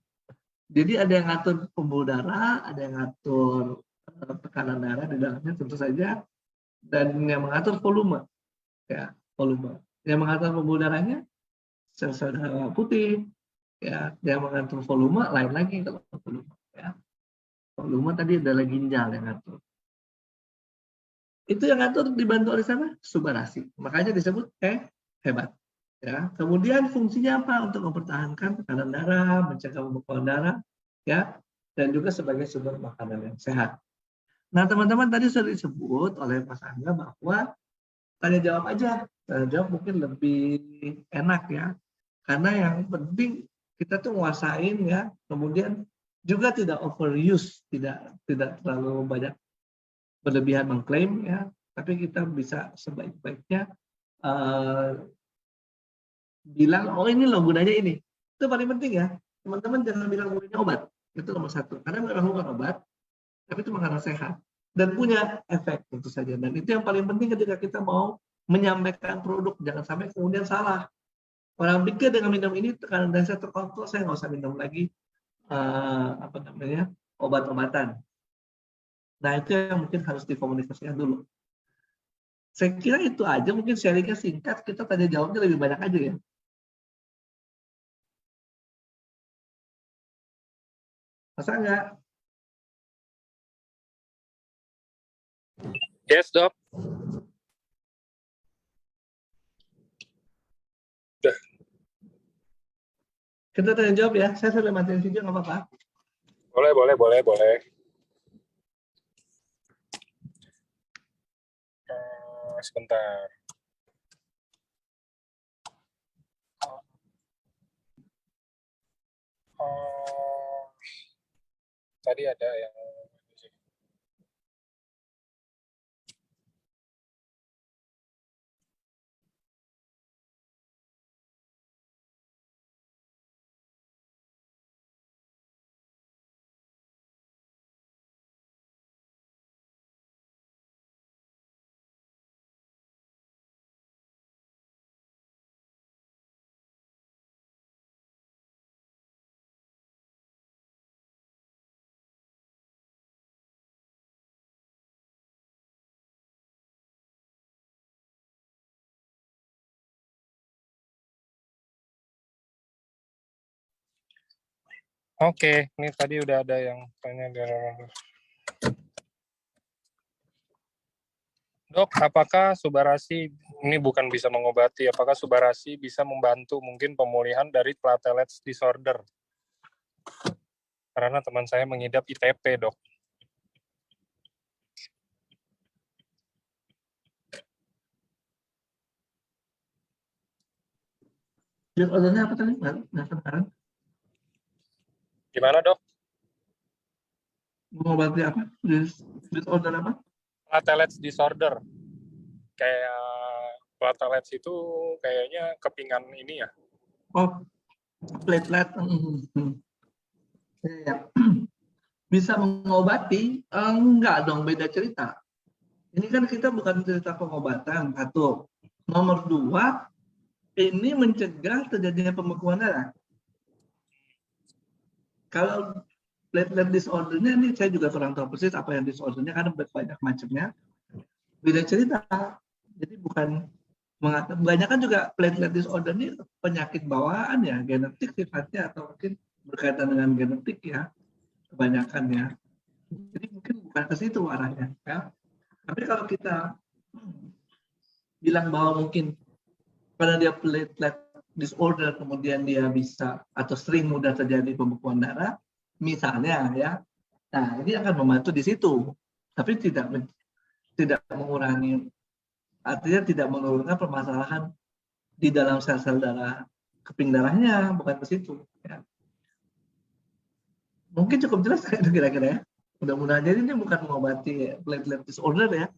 Jadi ada yang ngatur pembuluh darah, ada yang ngatur tekanan darah di dalamnya tentu saja, dan yang mengatur volume ya, volume. Yang mengatur pembuluh darahnya sel-sel darah putih ya, yang mengatur volume lain lagi kalau volume ya. Volume tadi adalah ginjal yang ngatur. Itu yang ngatur dibantu oleh siapa? Subbarasi. Makanya disebut hebat. Ya. Kemudian fungsinya apa? Untuk mempertahankan tekanan darah, mencegah pembekuan darah, ya, dan juga sebagai sumber makanan yang sehat. Nah, teman-teman tadi sudah disebut oleh Mas Angga bahwa tanya jawab aja. Tanya jawab mungkin lebih enak ya. Karena yang penting kita tuh nguasain ya. Kemudian juga tidak overuse, tidak terlalu banyak berlebihan mengklaim ya, tapi kita bisa sebaik-baiknya bilang oh ini loh gunanya ini. Itu paling penting ya, teman-teman jangan bilang gunanya obat, itu nomor satu, karena memang bukan obat tapi itu makanan sehat dan punya efek tentu saja. Dan itu yang paling penting ketika kita mau menyampaikan produk, jangan sampai kemudian salah. Orang pikir dengan minum ini tekanan darah saya terkontrol, saya nggak usah minum lagi obat-obatan. Nah, itu yang mungkin harus dikomunikasikan dulu. Saya kira itu aja, mungkin sharingnya singkat, kita tanya jawabnya lebih banyak aja ya. Masa enggak? Yes, Dok. Udah. Kita tanya jawab ya, saya sudah matiin video, nggak apa-apa. Boleh. Sebentar. Oh, tadi ada yang Oke, ini tadi udah ada yang tanya dari Dok, apakah Subarasi ini bukan bisa mengobati, apakah Subarasi bisa membantu mungkin pemulihan dari platelet disorder? Karena teman saya mengidap ITP, Dok. Disordernya apa tadi? Nggak kedengaran. Gimana, Dok? Mengobati apa? Disorder apa? Platelet disorder. Kayak platelet itu kayaknya kepingan ini ya. Oh, platelet. Ya. Bisa mengobati? Enggak dong, beda cerita. Ini kan kita bukan cerita pengobatan, satu. Nomor dua, ini mencegah terjadinya pembekuan darah. Kalau platelet disordernya, ini saya juga kurang tahu persis apa yang disordernya, karena banyak macamnya. Beda cerita. Jadi bukan kebanyakan juga platelet disorder ini penyakit bawaan ya, genetik sifatnya, atau mungkin berkaitan dengan genetik ya, kebanyakan ya. Jadi mungkin bukan ke situ arahnya. Ya. Tapi kalau kita bilang bahwa mungkin karena dia platelet disorder, kemudian dia bisa atau sering mudah terjadi pembekuan darah, misalnya ya, nah ini akan membantu di situ, tapi tidak mengurangi, artinya tidak menurunkan permasalahan di dalam sel-sel darah, keping darahnya, bukan ke situ. Ya. Mungkin cukup jelas itu kira-kira ya. Mudah-mudahan, jadi ini bukan mengobati platelet disorder ya.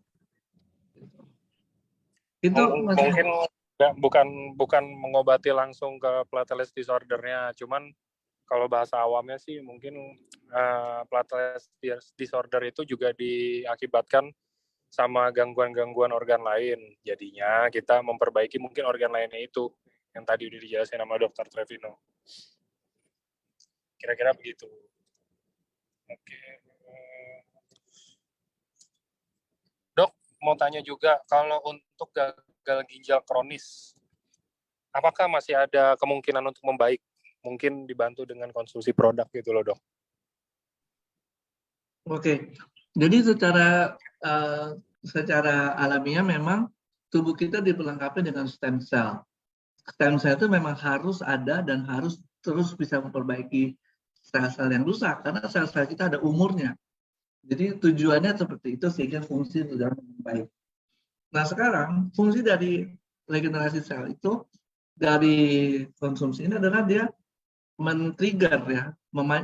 Itu Mungkin bukan mengobati langsung ke platelet disordernya, cuman kalau bahasa awamnya sih mungkin platelet disorder itu juga diakibatkan sama gangguan-gangguan organ lain. Jadinya kita memperbaiki mungkin organ lainnya itu yang tadi udah dijelasin sama Dokter Trevino. Kira-kira begitu. Oke. Dok, mau tanya juga, kalau untuk gagal ginjal kronis, apakah masih ada kemungkinan untuk membaik? Mungkin dibantu dengan konsumsi produk gitu loh, Dok. Oke. Jadi secara alamiah memang tubuh kita diperlengkapi dengan stem cell. Stem cell itu memang harus ada dan harus terus bisa memperbaiki sel-sel yang rusak, karena sel-sel kita ada umurnya. Jadi tujuannya seperti itu sehingga fungsi sudah baik. Nah sekarang fungsi dari regenerasi sel itu dari konsumsi ini adalah dia men-trigger ya,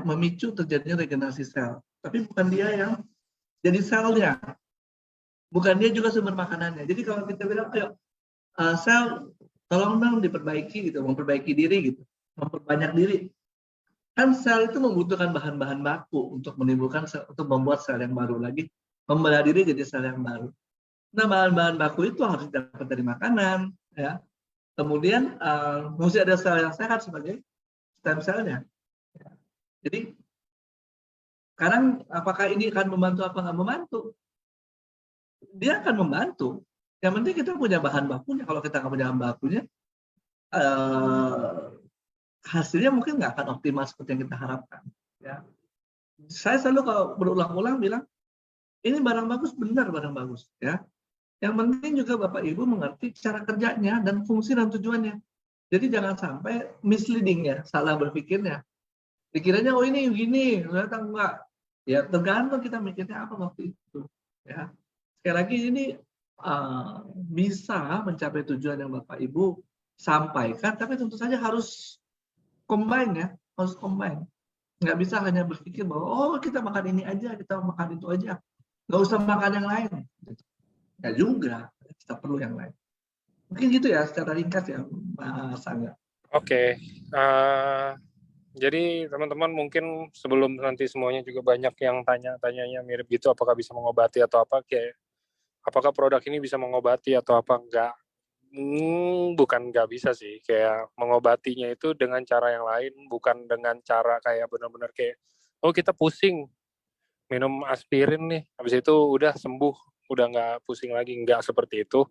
memicu terjadinya regenerasi sel. Tapi bukan dia yang jadi selnya, bukan dia juga sumber makanannya. Jadi kalau kita bilang, ayo sel tolong dong diperbaiki gitu, memperbaiki diri gitu, memperbanyak diri. Kan sel itu membutuhkan bahan-bahan baku untuk menimbulkan untuk membuat sel yang baru lagi, membelah diri jadi sel yang baru. Nah, bahan-bahan baku itu harus dapat dari makanan, ya. Kemudian mesti ada sel yang sehat sebagai stem selnya. Jadi Sekarang apakah ini akan membantu apa nggak membantu? Dia akan membantu. Yang penting kita punya bahan bakunya. Kalau kita nggak punya bahan bakunya, hasilnya mungkin nggak akan optimal seperti yang kita harapkan. Ya. Saya selalu kalau berulang-ulang bilang, ini barang bagus, benar barang bagus. Ya. Yang penting juga Bapak Ibu mengerti cara kerjanya dan fungsi dan tujuannya. Jadi jangan sampai misleading ya, salah berpikirnya. Dikiranya, oh ini gini, ternyata enggak. Ya tergantung kita mikirnya apa waktu itu. Ya. Sekali lagi ini bisa mencapai tujuan yang Bapak Ibu sampaikan, tapi tentu saja harus combine ya, harus combine. Nggak bisa hanya berpikir bahwa, oh kita makan ini aja, kita makan itu aja. Nggak usah makan yang lain. Ya juga, kita perlu yang lain. Mungkin gitu ya, secara ringkas ya, Mas Angga. Oke. Jadi teman-teman mungkin sebelum nanti semuanya juga banyak yang tanya-tanyanya mirip gitu, apakah bisa mengobati atau apa, kayak apakah produk ini bisa mengobati atau apa, enggak. Bukan nggak bisa sih, kayak mengobatinya itu dengan cara yang lain, bukan dengan cara kayak benar-benar kayak, oh kita pusing, minum aspirin nih, habis itu udah sembuh, udah nggak pusing lagi, nggak seperti itu.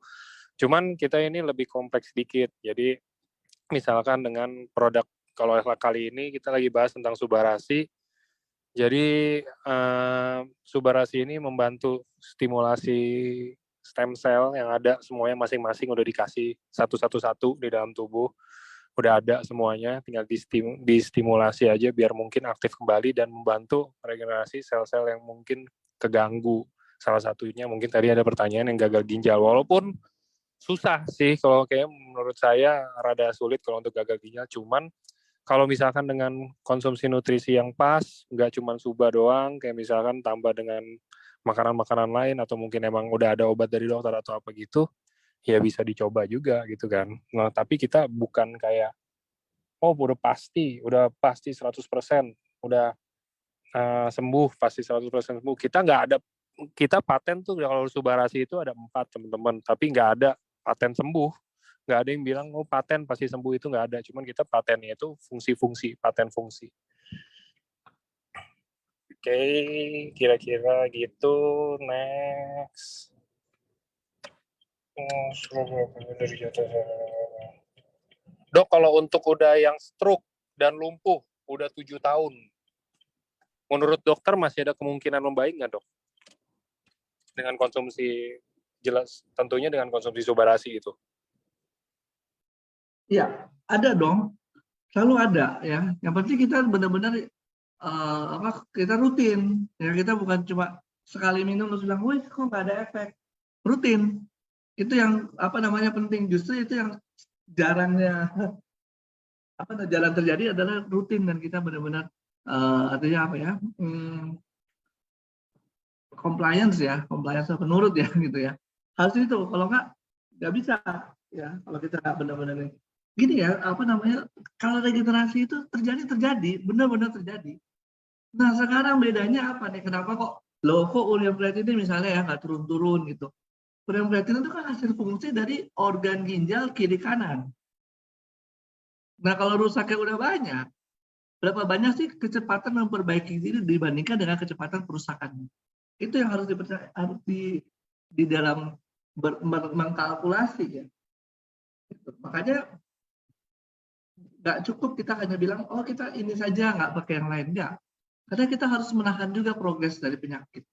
Cuman kita ini lebih kompleks sedikit, jadi misalkan dengan produk, kalau kali ini kita lagi bahas tentang Subarasi, jadi Subarasi ini membantu stimulasi stem cell yang ada semuanya masing-masing udah dikasih satu-satu di dalam tubuh, udah ada semuanya, tinggal distimulasi aja biar mungkin aktif kembali dan membantu regenerasi sel-sel yang mungkin keganggu. Salah satunya mungkin tadi ada pertanyaan yang gagal ginjal, walaupun susah sih kalau kayak menurut saya rada sulit kalau untuk gagal ginjal, cuman kalau misalkan dengan konsumsi nutrisi yang pas, nggak cuma Suba doang, kayak misalkan tambah dengan makanan-makanan lain, atau mungkin emang udah ada obat dari dokter atau apa gitu, ya bisa dicoba juga gitu kan. Nah, tapi kita bukan kayak, oh udah pasti 100%, udah sembuh, pasti 100% sembuh. Kita nggak ada, kita paten tuh kalau Subarasi itu ada 4 teman-teman, tapi nggak ada paten sembuh. Nggak ada yang bilang, oh paten pasti sembuh, itu nggak ada. Cuman kita patennya itu fungsi-fungsi, paten fungsi. Oke, kira-kira gitu. Next. Dok, kalau untuk udah yang stroke dan lumpuh, udah 7 tahun, menurut dokter masih ada kemungkinan membaik nggak, dok? Dengan konsumsi, jelas, tentunya dengan konsumsi Subarasi itu. Iya, ada dong. Selalu ada ya. Yang penting kita benar-benar kita rutin. Ya kita bukan cuma sekali minum terus bilang, wih kok nggak ada efek. Rutin. Itu yang penting. Justru itu yang jarangnya jarang terjadi adalah rutin dan kita benar-benar artinya apa ya? Compliance penurut ya gitu ya. Harus itu. Kalau nggak bisa ya. Kalau kita nggak benar-benar gini ya, kalau regenerasi itu terjadi, benar-benar terjadi. Nah sekarang bedanya apa nih? Kenapa kok ureum creatinine misalnya ya nggak turun-turun gitu? Ureum creatinine itu kan hasil fungsi dari organ ginjal kiri kanan. Nah kalau rusaknya udah banyak, berapa banyak sih kecepatan memperbaiki diri dibandingkan dengan kecepatan perusakannya? Itu yang harus di dalam mengkalkulasi ya. Makanya nggak cukup kita hanya bilang, oh kita ini saja, nggak pakai yang lain. Nggak. Karena kita harus menahan juga progres dari penyakit.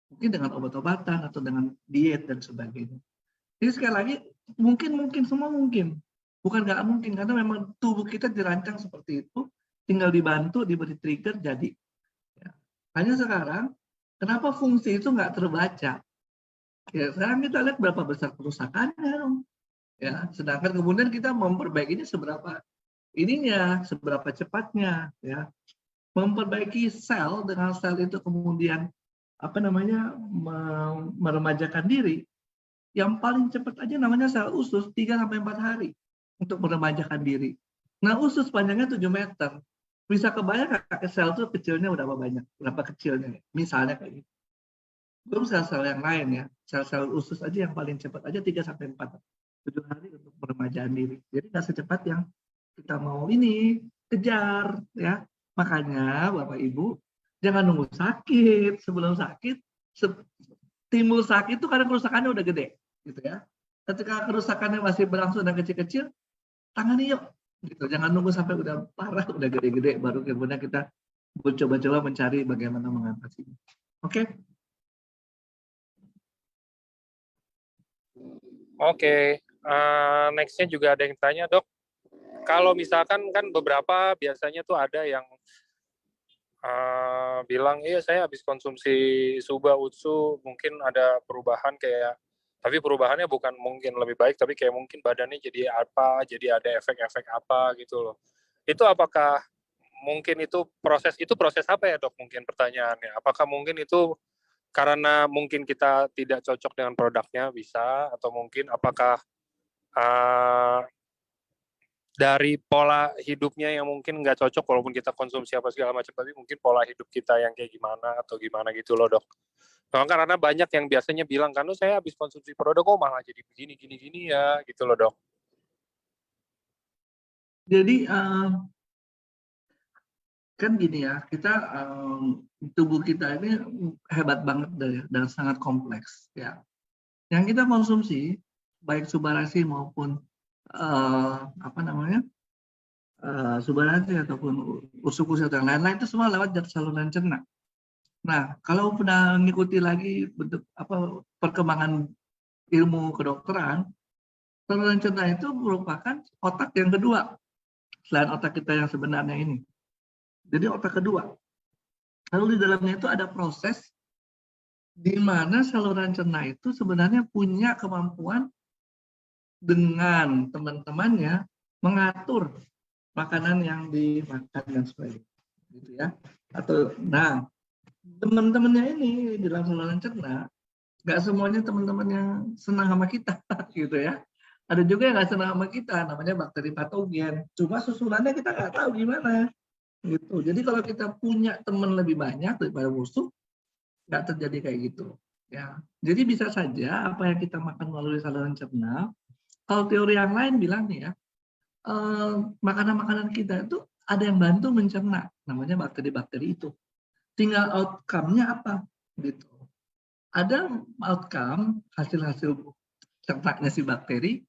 Mungkin dengan obat-obatan atau dengan diet dan sebagainya. Jadi sekali lagi, semua mungkin. Bukan nggak mungkin, karena memang tubuh kita dirancang seperti itu, tinggal dibantu, diberi trigger, jadi. Ya. Hanya sekarang, kenapa fungsi itu nggak terbaca? Ya, sekarang kita lihat berapa besar kerusakannya. Ya, sedangkan kemudian kita memperbaikinya seberapa cepatnya ya, memperbaiki sel dengan sel itu kemudian meremajakan diri, yang paling cepat aja namanya sel usus 3-4 hari untuk meremajakan diri. Nah usus panjangnya 7 meter, bisa kebayang sel itu kecilnya berapa kecilnya misalnya kayak gitu. Belum sel-sel yang lain ya, sel-sel usus aja yang paling cepat aja 3-4 7 hari untuk peremajaan diri. Jadi nggak secepat yang kita mau kejar ya. Makanya Bapak Ibu Jangan nunggu sakit. Sebelum sakit, timbul sakit itu karena kerusakannya udah gede, gitu ya. Ketika kerusakannya masih berlangsung dan kecil-kecil, tangani yuk. Gitu. Jangan nunggu sampai udah parah, udah gede-gede, baru kemudian kita coba-coba mencari bagaimana mengatasinya. Oke? Oke, next-nya juga ada yang tanya, Dok. Kalau misalkan kan beberapa biasanya tuh ada yang bilang, iya saya habis konsumsi Suba Utsu, mungkin ada perubahan kayak, tapi perubahannya bukan mungkin lebih baik, tapi kayak mungkin badannya jadi apa, jadi ada efek-efek apa gitu loh. Itu apakah mungkin itu proses apa ya Dok, mungkin pertanyaannya. Apakah mungkin itu karena mungkin kita tidak cocok dengan produknya bisa, atau mungkin apakah dari pola hidupnya yang mungkin nggak cocok walaupun kita konsumsi apa segala macam, tapi mungkin pola hidup kita yang kayak gimana atau gimana gitu loh Dok. Nah, karena banyak yang biasanya bilang kan, saya habis konsumsi produk kok malah jadi begini ya gitu loh Dok. Jadi kan gini ya, kita tubuh kita ini hebat banget dan sangat kompleks ya. Yang kita konsumsi baik subarasi maupun subarasi ataupun usuk-usuk atau yang lain-lain itu semua lewat saluran cerna. Nah, kalau pernah mengikuti lagi bentuk perkembangan ilmu kedokteran, saluran cerna itu merupakan otak yang kedua selain otak kita yang sebenarnya ini. Jadi otak kedua. Lalu di dalamnya itu ada proses di mana saluran cerna itu sebenarnya punya kemampuan dengan teman-temannya mengatur makanan yang dimakan dan sebagainya, gitu ya. Atau, nah, teman-temannya ini di dalam saluran cerna, nggak semuanya teman-teman yang senang sama kita, gitu ya. Ada juga yang nggak senang sama kita, namanya bakteri patogen. Cuma susunannya kita nggak tahu gimana, gitu. Jadi kalau kita punya teman lebih banyak daripada musuh, nggak terjadi kayak gitu. Ya, jadi bisa saja apa yang kita makan melalui saluran cerna. Kalau teori yang lain bilang nih ya, makanan-makanan kita itu ada yang bantu mencerna, namanya bakteri-bakteri itu. Tinggal outcome-nya apa, gitu. Ada outcome hasil-hasil cernaknya si bakteri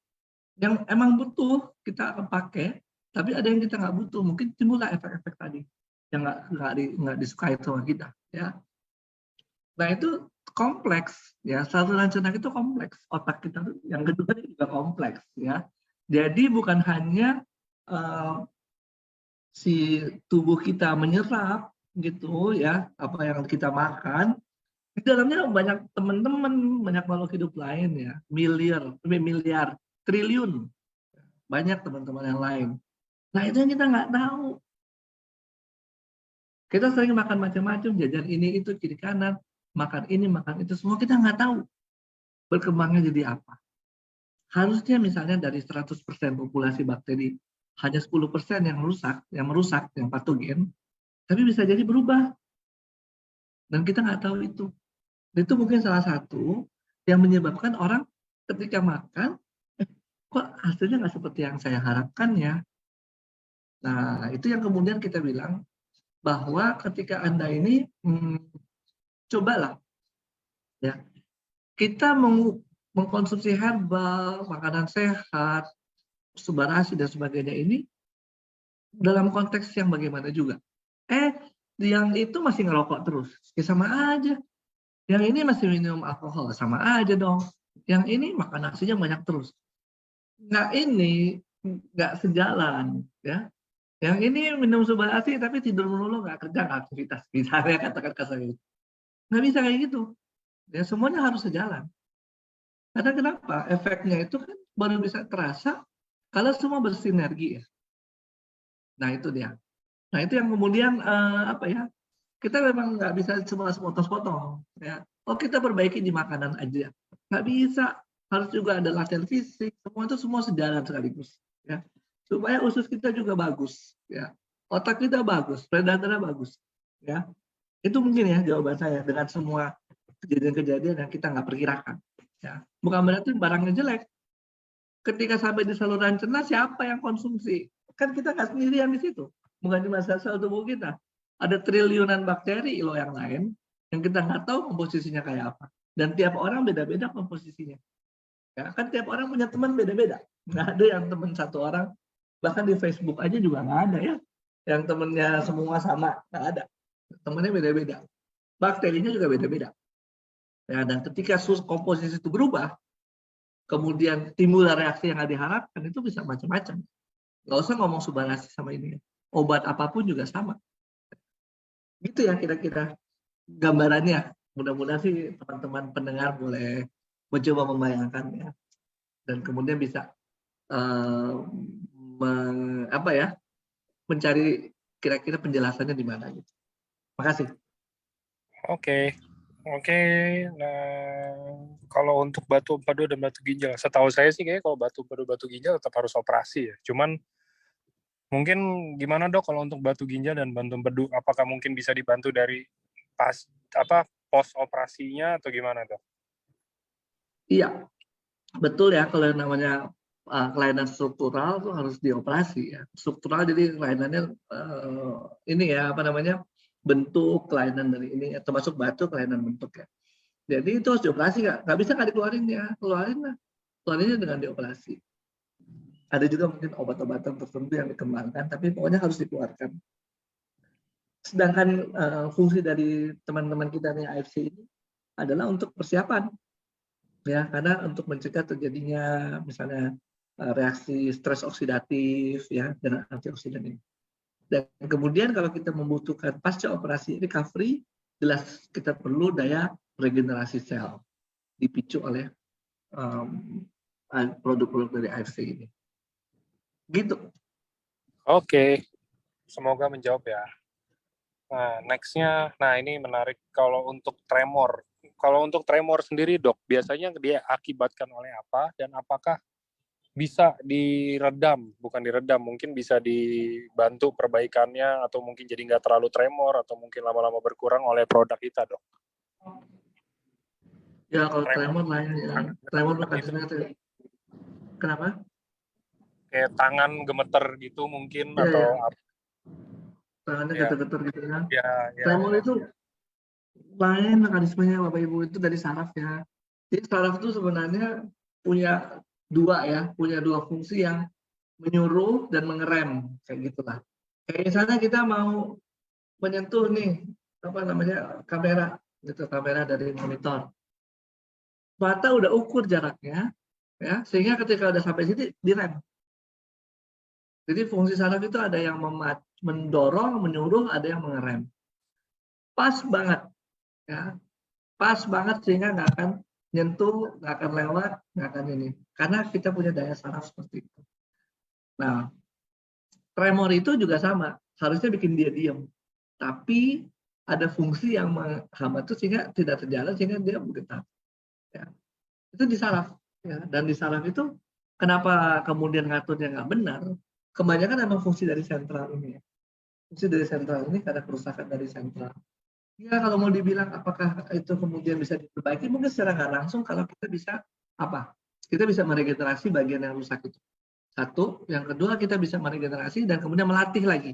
yang emang butuh kita akan pakai, tapi ada yang kita nggak butuh, mungkin timbullah efek-efek tadi yang nggak disukai sama kita, ya. Nah itu kompleks, ya. Saluran cerna itu kompleks, otak kita yang kedua juga kompleks, ya. Jadi bukan hanya si tubuh kita menyerap gitu ya apa yang kita makan, di dalamnya banyak teman-teman, banyak makhluk hidup lain ya, miliar, triliun, banyak teman-teman yang lain. Nah itu yang kita nggak tahu. Kita sering makan macam-macam, jajan ini itu kiri kanan, makan ini makan itu, semua kita nggak tahu berkembangnya jadi apa. Harusnya misalnya dari 100% populasi bakteri hanya 10% yang merusak, yang patogen, tapi bisa jadi berubah. Dan kita nggak tahu itu. Itu mungkin salah satu yang menyebabkan orang ketika makan, kok hasilnya nggak seperti yang saya harapkan ya. Nah, itu yang kemudian kita bilang bahwa ketika Anda ini, cobalah ya, kita mengkonsumsi herbal, makanan sehat, subarasi dan sebagainya ini dalam konteks yang bagaimana juga. Yang itu masih ngerokok terus, ya sama aja. Yang ini masih minum alkohol, sama aja dong. Yang ini makan nasinya banyak terus. Nah ini nggak sejalan, ya. Yang ini minum subarasi tapi tidur melulu, nggak kerja, nggak aktivitas. Misalnya katakan kasar gitu. Nggak bisa kayak gitu. Ya semuanya harus sejalan. Karena kenapa? Efeknya itu kan baru bisa terasa kalau semua bersinergi ya. Nah itu dia. Nah itu yang kemudian kita memang nggak bisa semua sepotong-sepotong. Ya. Oh kita perbaiki di makanan aja. Nggak bisa. Harus juga ada latihan fisik. Semua sejalan sekaligus. Ya. Supaya usus kita juga bagus. Ya. Otak kita bagus. Predatornya bagus. Ya. Itu mungkin ya jawaban saya dengan semua kejadian-kejadian yang kita nggak perkirakan. Ya. Bukan berarti barangnya jelek. Ketika sampai di saluran cerna, siapa yang konsumsi? Kan kita nggak sendirian di situ. Bukan cuma sel tubuh kita. Ada triliunan bakteri loh yang lain yang kita nggak tahu komposisinya kayak apa. Dan tiap orang beda-beda komposisinya. Ya, kan tiap orang punya teman beda-beda. Nggak ada yang teman satu orang, bahkan di Facebook aja juga nggak ada ya. Yang temennya semua sama, nggak ada. Temennya beda-beda. Bakterinya juga beda-beda. Ya, dan ketika komposisi itu berubah, kemudian timbul reaksi yang nggak diharapkan, itu bisa macam-macam. Nggak usah ngomong subarasi sama ini. Obat apapun juga sama. Gitu ya kira-kira gambarannya. Mudah-mudahan sih teman-teman pendengar boleh mencoba membayangkan ya. Dan kemudian bisa mencari kira-kira penjelasannya di mana gitu. Makasih. Oke. Nah, kalau untuk batu empedu dan batu ginjal, setahu saya sih kayak kalau batu empedu batu ginjal tetap harus operasi ya. Cuman mungkin gimana dok kalau untuk batu ginjal dan batu empedu, apakah mungkin bisa dibantu dari pos operasinya atau gimana dok? Iya, betul ya kalau yang namanya kelainan struktural itu harus dioperasi ya. Struktural jadi kelainannya ini ya bentuk kelainan dari ini, termasuk batu kelainan bentuk ya. Jadi itu harus dioperasi, nggak bisa nggak dikeluarin ya, keluarinnya dengan dioperasi. Ada juga mungkin obat-obatan tertentu yang dikembangkan, tapi pokoknya harus dikeluarkan. Sedangkan fungsi dari teman-teman kita nih AFC ini adalah untuk persiapan, ya, karena untuk mencegah terjadinya misalnya reaksi stres oksidatif, ya, dengan antioksidan ini. Dan kemudian kalau kita membutuhkan pasca operasi recovery, jelas kita perlu daya regenerasi sel dipicu oleh produk-produk dari AFC ini. Gitu. Oke, semoga menjawab ya. Nah, next-nya, nah ini menarik kalau untuk tremor. Kalau untuk tremor sendiri dok, biasanya dia akibatkan oleh apa dan apakah bisa diredam, bukan diredam, mungkin bisa dibantu perbaikannya atau mungkin jadi nggak terlalu tremor atau mungkin lama-lama berkurang oleh produk kita dok? Ya kalau tremor lain ya, tremor mekanismenya kenapa? Kayak tangan gemeter gitu mungkin Ya, atau ya. Tangannya ya, getar-getar gitu ya. ya, Tremor ya. itu lain mekanismenya Bapak Ibu, itu dari saraf ya. Jadi saraf itu sebenarnya punya dua fungsi yang menyuruh dan mengerem kayak gitulah. Kayak misalnya kita mau menyentuh nih kamera gitu, kamera dari monitor. Mata udah ukur jaraknya ya, sehingga ketika udah sampai sini direm. Jadi fungsi saraf itu ada yang mendorong, menyuruh, ada yang mengerem. Pas banget ya. Pas banget sehingga nggak akan nyentuh, nggak akan lewat, nggak akan ini. Karena kita punya daya saraf seperti itu. Nah, tremor itu juga sama. Harusnya bikin dia diam. Tapi ada fungsi yang menghambat itu sehingga tidak terjalan, sehingga dia bergetar. Ya. Itu di saraf. Ya. Dan di saraf itu, kenapa kemudian ngaturnya nggak benar? Kebanyakan memang fungsi dari sentral ini. Ya. Fungsi dari sentral ini karena kerusakan dari sentral. Ya kalau mau dibilang apakah itu kemudian bisa diperbaiki, mungkin secara nggak langsung kalau kita bisa kita bisa meregenerasi bagian yang rusak itu. Satu, yang kedua kita bisa meregenerasi dan kemudian melatih lagi.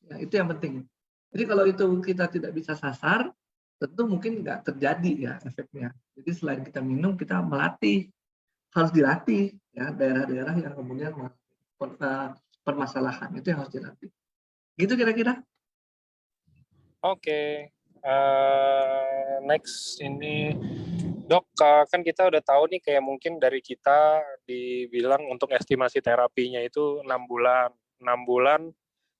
Ya, itu yang penting. Jadi kalau itu kita tidak bisa sasar, tentu mungkin nggak terjadi ya efeknya. Jadi selain kita minum, kita melatih, harus dilatih ya daerah-daerah yang kemudian permasalahan itu yang harus dilatih. Gitu kira-kira. Oke. Next ini dok, kan kita udah tahu nih kayak mungkin dari kita dibilang untuk estimasi terapinya itu 6 bulan. 6 bulan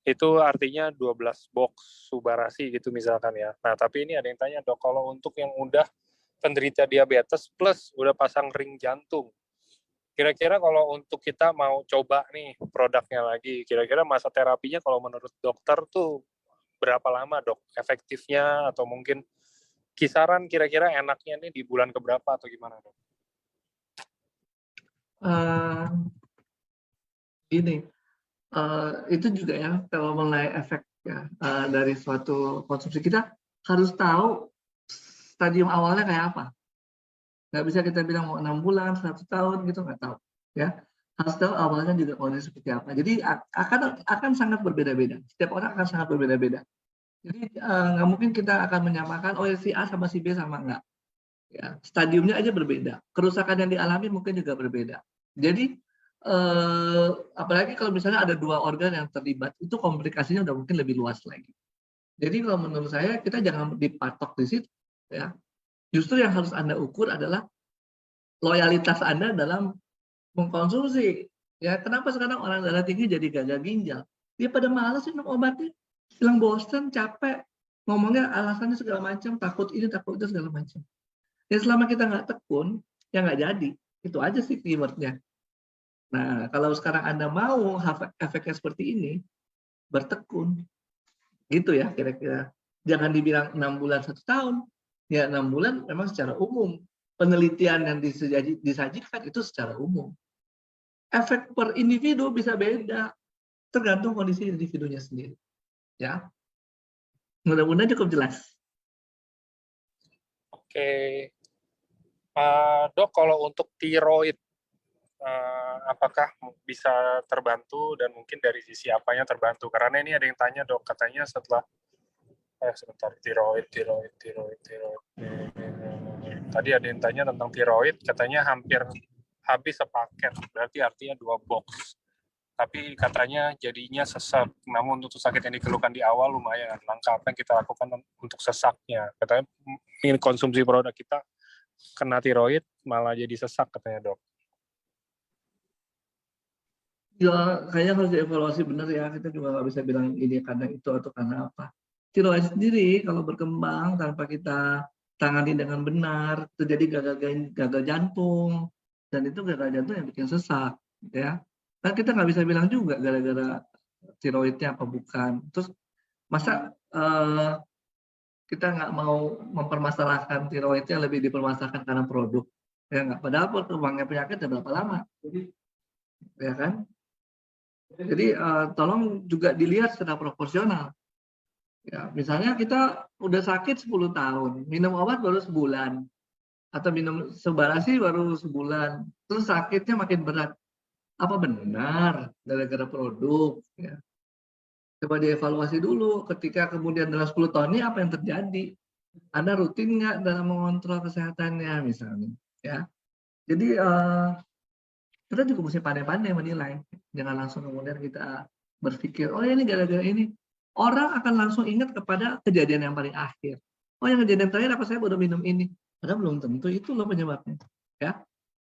itu artinya 12 box subarasi gitu misalkan ya. Nah, tapi ini ada yang tanya dok, kalau untuk yang udah penderita diabetes plus udah pasang ring jantung, kira-kira kalau untuk kita mau coba nih produknya lagi, kira-kira masa terapinya kalau menurut dokter tuh berapa lama dok efektifnya, atau mungkin kisaran kira-kira enaknya nih di bulan keberapa atau gimana dok? Gini, itu juga ya kalau mengenai efek ya dari suatu konsumsi, kita harus tahu stadium awalnya kayak apa. Nggak bisa kita bilang mau 6 bulan, 1 tahun gitu, nggak tahu ya. Harus tahu awalnya juga kondisi seperti apa. Jadi akan sangat berbeda-beda. Setiap orang akan sangat berbeda-beda. Jadi nggak mungkin kita akan menyamakan, oh si A sama si B sama enggak. Ya, stadiumnya aja berbeda. Kerusakan yang dialami mungkin juga berbeda. Jadi apalagi kalau misalnya ada 2 organ yang terlibat, itu komplikasinya udah mungkin lebih luas lagi. Jadi kalau menurut saya kita jangan dipatok di situ, ya. Justru yang harus Anda ukur adalah loyalitas Anda dalam mengkonsumsi. Ya, kenapa sekarang orang darah tinggi jadi gagal ginjal? Dia pada malas minum obatnya, bilang bosan, capek, ngomongnya alasannya segala macam, takut ini, takut itu segala macam. Ya selama kita nggak tekun, ya nggak jadi. Itu aja sih keywordnya. Nah, kalau sekarang Anda mau efeknya seperti ini, bertekun. Gitu ya kira-kira. Jangan dibilang 6 bulan 1 tahun. Ya 6 bulan memang secara umum. Penelitian yang disajikan itu secara umum. Efek per individu bisa beda, tergantung kondisi individunya sendiri. Ya, mudah-mudahan cukup jelas. Oke. Dok, kalau untuk tiroid, apakah bisa terbantu dan mungkin dari sisi apanya terbantu? Karena ini ada yang tanya dok, katanya setelah sebentar, tiroid. Tadi ada yang tanya tentang tiroid, katanya hampir habis sepaket, berarti artinya 2 box. Tapi katanya jadinya sesak. Namun untuk sakit yang dikeluhkan di awal lumayan. Langkah apa yang kita lakukan untuk sesaknya? Katanya konsumsi produk kita kena tiroid malah jadi sesak katanya dok. Ya, kayaknya harus dievaluasi benar ya. Kita juga nggak bisa bilang ini karena itu atau karena apa. Tiroid sendiri kalau berkembang tanpa kita tangani dengan benar, terjadi gagal jantung, dan itu gagal jantung yang bikin sesak, ya. Kan kita nggak bisa bilang juga gara-gara tiroidnya apa bukan. Terus masa kita nggak mau mempermasalahkan tiroidnya lebih dipermasalahkan karena produk, ya nggak. Padahal perkembangannya penyakit udah berapa lama, jadi ya kan. Jadi tolong juga dilihat secara proporsional. Ya, misalnya kita udah sakit 10 tahun, minum obat baru sebulan, atau minum Subarasi baru sebulan, terus sakitnya makin berat. Apa benar gara-gara produk? Ya. Coba dievaluasi dulu ketika kemudian dalam 10 tahun ini apa yang terjadi. Anda rutin nggak dalam mengontrol kesehatannya misalnya. Ya. Jadi kita juga mesti pandai-pandai menilai. Jangan langsung kemudian kita berpikir, oh ini gara-gara ini. Orang akan langsung ingat kepada kejadian yang paling akhir. Oh yang kejadian terakhir apa saya baru minum ini. Padahal belum tentu itu loh penyebabnya. Ya,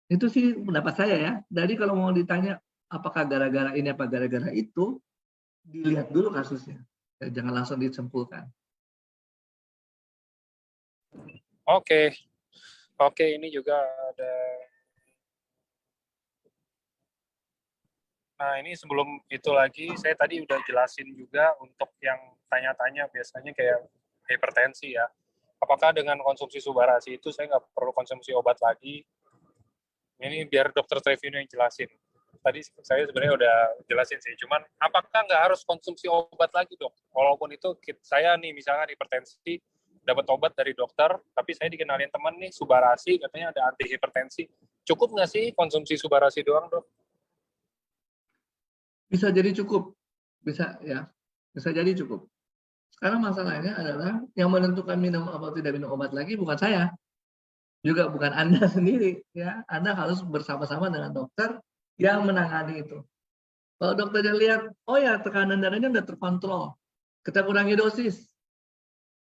itu sih pendapat saya ya. Jadi kalau mau ditanya apakah gara-gara ini apa gara-gara itu, dilihat dulu kasusnya. Ya, jangan langsung disimpulkan. Oke, ini juga ada. Nah, ini sebelum itu lagi, saya tadi udah jelasin juga untuk yang tanya-tanya biasanya kayak hipertensi ya. Apakah dengan konsumsi Subarasi itu saya nggak perlu konsumsi obat lagi? Ini biar dokter Trevino yang jelasin. Tadi saya sebenarnya udah jelasin sih, cuman apakah nggak harus konsumsi obat lagi dok? Walaupun itu saya nih misalnya hipertensi, dapat obat dari dokter, tapi saya dikenalin teman nih Subarasi, katanya ada anti hipertensi. Cukup nggak sih konsumsi Subarasi doang dok? Bisa jadi cukup, bisa ya, bisa jadi cukup. Sekarang masalahnya adalah yang menentukan minum atau tidak minum obat lagi bukan saya, juga bukan Anda sendiri ya. Anda harus bersama-sama dengan dokter yang menangani itu. Kalau dokternya lihat, oh ya tekanan darahnya udah terkontrol, kita kurangi dosis,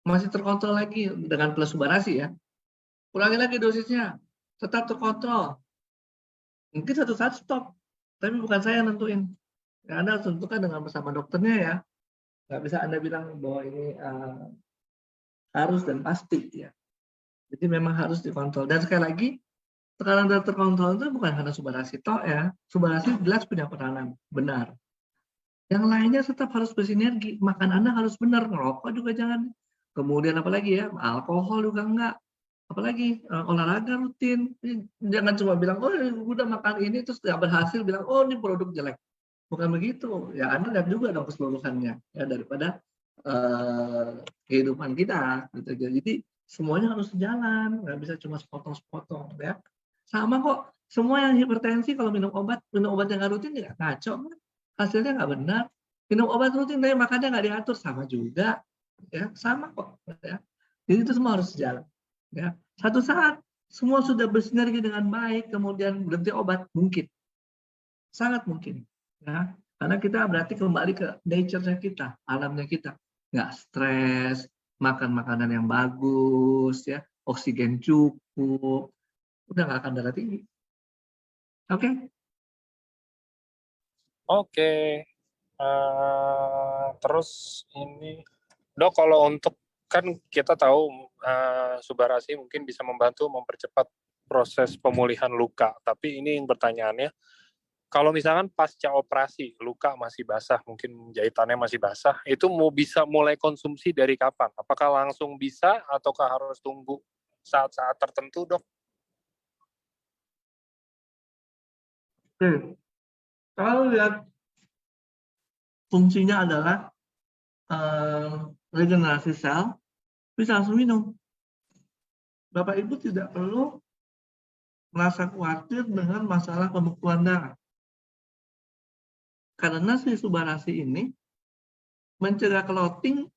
masih terkontrol lagi dengan plus Subarasi ya, kurangi lagi dosisnya, tetap terkontrol, mungkin satu saat stop, tapi bukan saya yang nentuin. Ya, Anda harus tentukan dengan bersama dokternya ya. Nggak bisa Anda bilang bahwa ini harus dan pasti ya. Jadi memang harus dikontrol. Dan sekali lagi, tekanan darah terkontrol itu bukan karena Subarasi toh ya. Subarasi jelas punya peranan, benar. Yang lainnya tetap harus bersinergi. Makan Anda harus benar, ngerokok juga jangan. Kemudian apalagi ya, alkohol juga enggak. Apalagi olahraga rutin. Jangan cuma bilang, oh udah makan ini terus nggak berhasil, bilang, oh ini produk jelek. Bukan begitu. Ya Anda lihat juga dong keseluruhannya ya daripada kehidupan kita. Gitu. Jadi semuanya harus jalan, nggak bisa cuma sepotong-sepotong ya. Sama kok, semua yang hipertensi kalau minum obat yang nggak rutin ya ngaco, hasilnya nggak benar. Minum obat rutin tapi makannya nggak diatur, sama juga. ya sama kok. Ya. Jadi itu semua harus jalan. Ya. Satu saat semua sudah bersinergi dengan baik, kemudian berhenti obat, mungkin, sangat mungkin. Ya. Karena kita berarti kembali ke nature-nya kita, alamnya kita. Nggak stres, makan makanan yang bagus, ya, oksigen cukup, udah nggak akan darah tinggi. Oke? Oke. Terus ini, Dok, kalau untuk kan kita tahu Subarasi mungkin bisa membantu mempercepat proses pemulihan luka. Tapi ini yang pertanyaannya, kalau misalkan pasca operasi luka masih basah, mungkin jahitannya masih basah, itu mau bisa mulai konsumsi dari kapan? Apakah langsung bisa ataukah harus tunggu saat-saat tertentu, Dok? Oke. Kalau lihat fungsinya adalah regenerasi sel, bisa langsung minum. Bapak Ibu tidak perlu merasa khawatir dengan masalah pembekuan darah. Karena si Subarasi ini mencegah clotting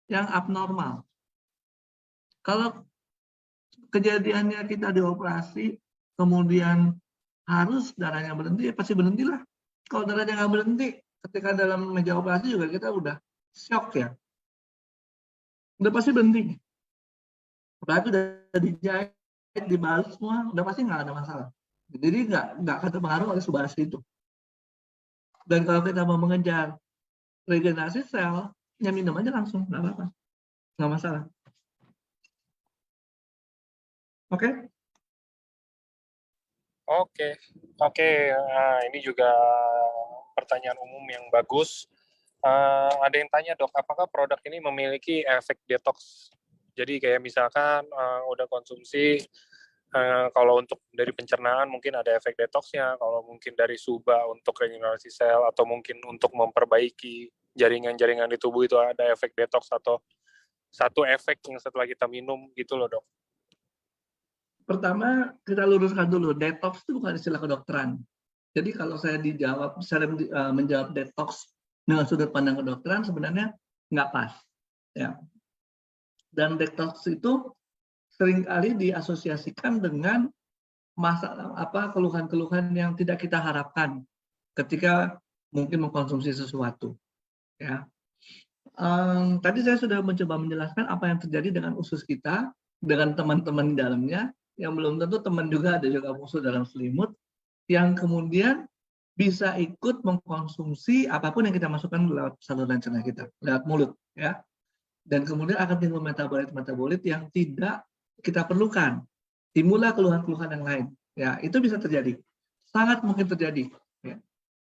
yang abnormal. Kalau kejadiannya kita dioperasi, kemudian harus darahnya berhenti, ya pasti berhentilah. Kalau darahnya nggak berhenti, ketika dalam meja operasi juga kita udah shock ya. Udah pasti berhenti. Apalagi udah dijahit, dibalut semua, udah pasti nggak ada masalah. Jadi nggak akan terpengaruh oleh Subarasi itu. Dan kalau kita mau mengejar regenerasi sel, ya minum aja langsung, nggak apa-apa, nggak masalah. Oke? Oke. Ini juga pertanyaan umum yang bagus. Ada yang tanya, Dok, apakah produk ini memiliki efek detox? Jadi kayak misalkan udah konsumsi, kalau untuk dari pencernaan mungkin ada efek detoxnya, kalau mungkin dari Suba untuk regenerasi sel, atau mungkin untuk memperbaiki jaringan-jaringan di tubuh itu ada efek detox atau satu efek yang setelah kita minum gitu loh, Dok. Pertama, kita luruskan dulu, detox itu bukan istilah kedokteran. Jadi kalau saya menjawab detox dengan sudut pandang kedokteran, sebenarnya nggak pas. Ya. Dan detox itu seringkali diasosiasikan dengan masalah keluhan-keluhan yang tidak kita harapkan ketika mungkin mengkonsumsi sesuatu. Ya. Tadi saya sudah mencoba menjelaskan apa yang terjadi dengan usus kita, dengan teman-teman di dalamnya, yang belum tentu teman juga, ada juga musuh dalam selimut, yang kemudian bisa ikut mengkonsumsi apapun yang kita masukkan lewat saluran cerna kita, lewat mulut, ya. Dan kemudian akan timbul metabolit-metabolit yang tidak kita perlukan. Timbullah keluhan-keluhan yang lain. Ya, itu bisa terjadi. Sangat mungkin terjadi. Ya.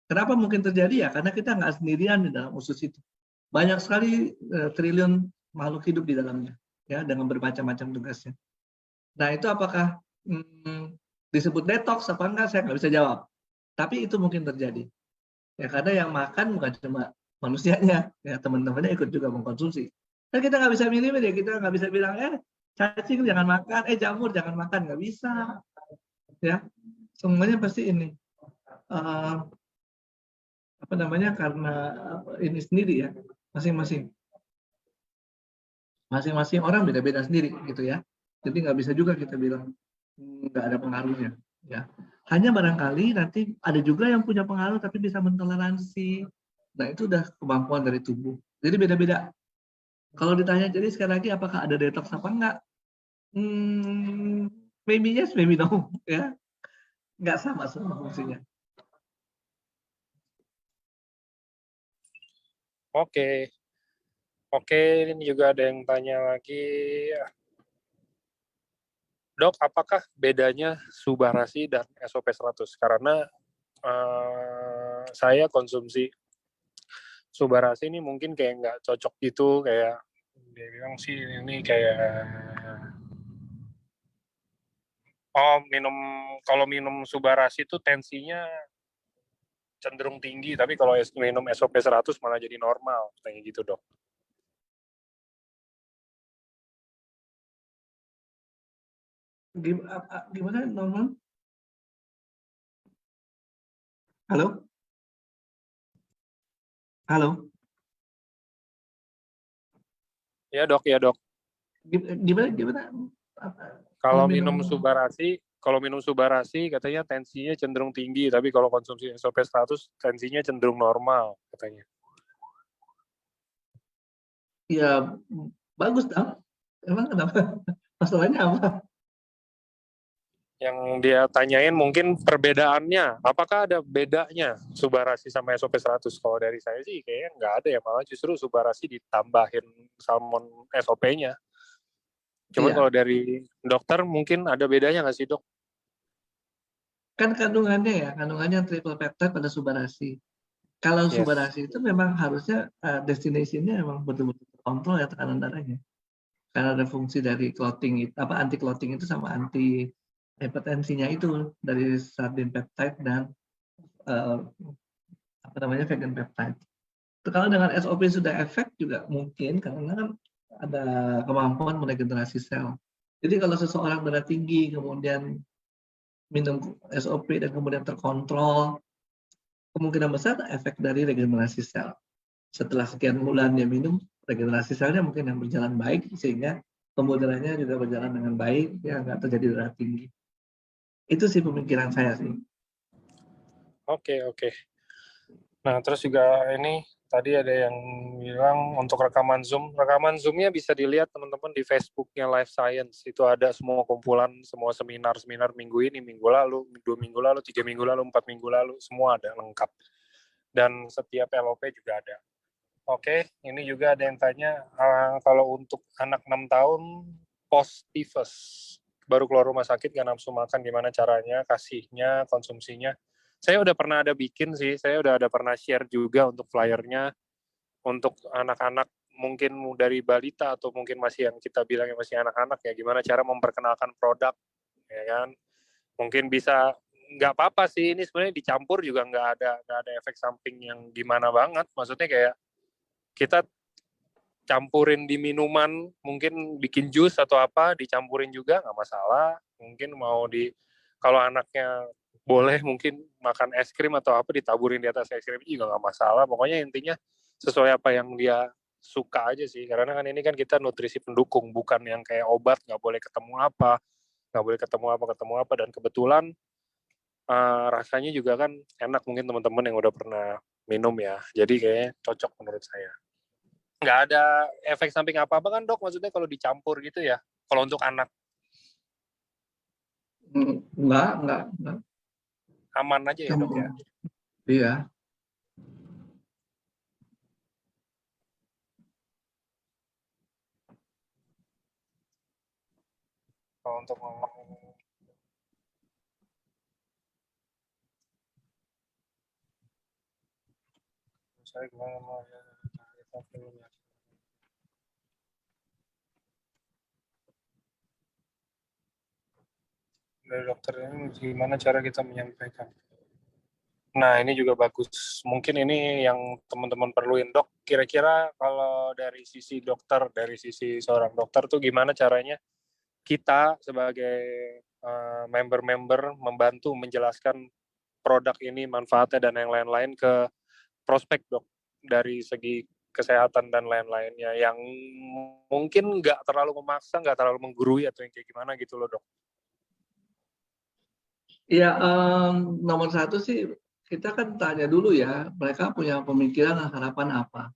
Kenapa mungkin terjadi? Ya, karena kita nggak sendirian di dalam usus itu. Banyak sekali triliun makhluk hidup di dalamnya, ya, dengan bermacam-macam tugasnya. Nah, itu apakah disebut detox apa enggak? Saya nggak bisa jawab. Tapi itu mungkin terjadi. Ya, karena yang makan bukan cuma manusianya, ya teman-temannya ikut juga mengkonsumsi. Kan kita nggak bisa milih ya, kita nggak bisa bilang, cacing jangan makan, jamur jangan makan, nggak bisa. Ya, semuanya pasti ini. Karena ini sendiri ya, masing-masing orang beda-beda sendiri gitu ya. Jadi nggak bisa juga kita bilang nggak ada pengaruhnya. Ya, hanya barangkali nanti ada juga yang punya pengaruh tapi bisa mentoleransi. Nah itu udah kemampuan dari tubuh. Jadi beda-beda. Kalau ditanya jadi sekali lagi apakah ada detox apa enggak? Maybe yes, maybe no. Ya, nggak sama semua fungsinya. Oke, ini juga ada yang tanya lagi. Dok, apakah bedanya Subarasi dan SOP 100? Karena saya konsumsi Subarasi ini mungkin kayak nggak cocok gitu, kayak dia bilang sih ini kayak kalau minum Subarasi itu tensinya cenderung tinggi, tapi kalau minum SOP 100 malah jadi normal, kayak gitu, Dok. Gimana normal? Halo? Halo? Ya dok, ya dok. Gimana? Kalau minum Subarasi katanya tensinya cenderung tinggi, tapi kalau konsumsi SOP 100 tensinya cenderung normal katanya. Ya bagus dong. Emang kenapa? Masalahnya apa? Yang dia tanyain mungkin perbedaannya, apakah ada bedanya Subarasi sama SOP 100? Kalau dari saya sih kayaknya nggak ada ya, malah justru Subarasi ditambahin salmon SOP-nya. Cuman Iya, kalau dari dokter mungkin ada bedanya nggak sih dok? kan kandungannya triple peptide pada Subarasi. Kalau Yes. Subarasi itu memang harusnya destinasinya memang betul-betul terkontrol ya tekanan darahnya. Karena ada fungsi dari clotting anti clotting itu sama anti hipertensinya itu dari sardine peptide dan uh, vegan peptide. Kalau dengan SOP sudah efek juga mungkin karena kan ada kemampuan meregenerasi sel. Jadi kalau seseorang darah tinggi kemudian minum SOP dan kemudian terkontrol, kemungkinan besar efek dari regenerasi sel. Setelah sekian bulan dia minum, regenerasi selnya mungkin yang berjalan baik sehingga pembuatannya juga berjalan dengan baik, ya nggak terjadi darah tinggi. Itu sih pemikiran saya sih. Oke. Nah, terus juga ini tadi ada yang bilang untuk rekaman Zoom-nya bisa dilihat teman-teman di Facebooknya Life Science. Itu ada semua kumpulan, semua seminar minggu ini, minggu lalu, 2 minggu lalu, 3 minggu lalu, 4 minggu lalu, semua ada lengkap. Dan setiap LOP juga ada. Oke, ini juga ada yang tanya, kalau untuk anak 6 tahun post tifus, baru keluar rumah sakit gak nafsu makan, gimana caranya, kasihnya, konsumsinya. Saya udah pernah ada bikin sih, saya udah ada pernah share juga untuk flyernya, untuk anak-anak mungkin dari balita atau mungkin masih yang kita bilang yang masih anak-anak ya, gimana cara memperkenalkan produk, ya kan. Mungkin bisa, nggak apa-apa sih, ini sebenarnya dicampur juga nggak ada efek samping yang gimana banget, maksudnya kayak kita campurin di minuman, mungkin bikin jus atau apa, dicampurin juga nggak masalah. Mungkin mau kalau anaknya boleh mungkin makan es krim atau apa, ditaburin di atas es krim juga nggak masalah. Pokoknya intinya sesuai apa yang dia suka aja sih. Karena kan ini kan kita nutrisi pendukung, bukan yang kayak obat, nggak boleh ketemu apa, dan kebetulan rasanya juga kan enak, mungkin teman-teman yang udah pernah minum ya. Jadi kayaknya cocok menurut saya. Nggak ada efek samping apa-apa kan dok, maksudnya kalau dicampur gitu ya, kalau untuk anak Enggak. aman aja ya dok ya. Iya. Kalau untuk saya gimana mau ya, dari dokter ini gimana cara kita menyampaikan. Nah ini juga bagus, mungkin ini yang teman-teman perluin dok. Kira-kira kalau dari sisi dokter, dari sisi seorang dokter tuh gimana caranya kita sebagai member-member membantu menjelaskan produk ini, manfaatnya dan yang lain-lain ke prospek dok, dari segi kesehatan dan lain-lainnya, yang mungkin nggak terlalu memaksa, nggak terlalu menggurui atau yang kayak gimana gitu loh dok. Ya, nomor satu sih kita kan tanya dulu ya, mereka punya pemikiran dan harapan apa.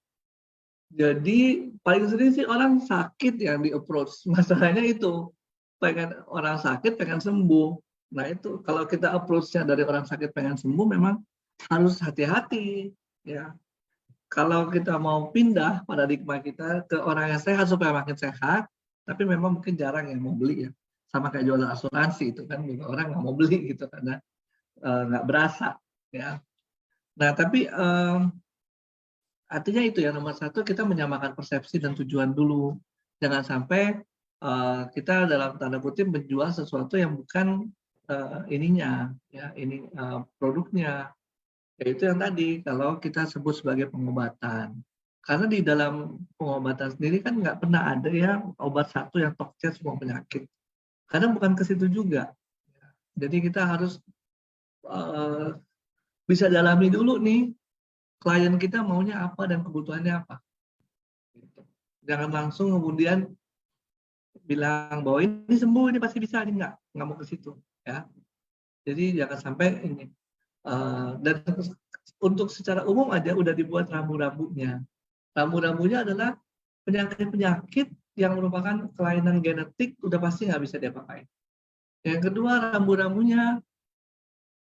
Jadi paling sering sih orang sakit yang di approach. Masalahnya itu, orang sakit pengen sembuh. Nah itu kalau kita approach-nya dari orang sakit pengen sembuh memang harus hati-hati ya. Kalau kita mau pindah paradigma kita ke orang yang sehat supaya makin sehat, tapi memang mungkin jarang yang mau beli ya. Sama kayak jualan asuransi itu kan juga orang nggak mau beli gitu karena nggak berasa ya. Nah tapi artinya itu ya, nomor satu kita menyamakan persepsi dan tujuan dulu. Jangan sampai kita dalam tanda kutip menjual sesuatu yang bukan ininya, ya ini produknya. Yaitu yang tadi kalau kita sebut sebagai pengobatan. Karena di dalam pengobatan sendiri kan nggak pernah ada ya obat satu yang tokcer semua penyakit. Karena bukan ke situ juga. Jadi kita harus bisa dalami dulu nih klien kita maunya apa dan kebutuhannya apa. Jangan langsung kemudian bilang bahwa ini sembuh, ini pasti bisa, ini nggak mau ke situ, ya. Jadi jangan sampai ini. Dan untuk secara umum aja udah dibuat rambu-rambunya. Rambu-rambunya adalah penyakit-penyakit yang merupakan kelainan genetik udah pasti nggak bisa dia pakai. Yang kedua, rambu-rambunya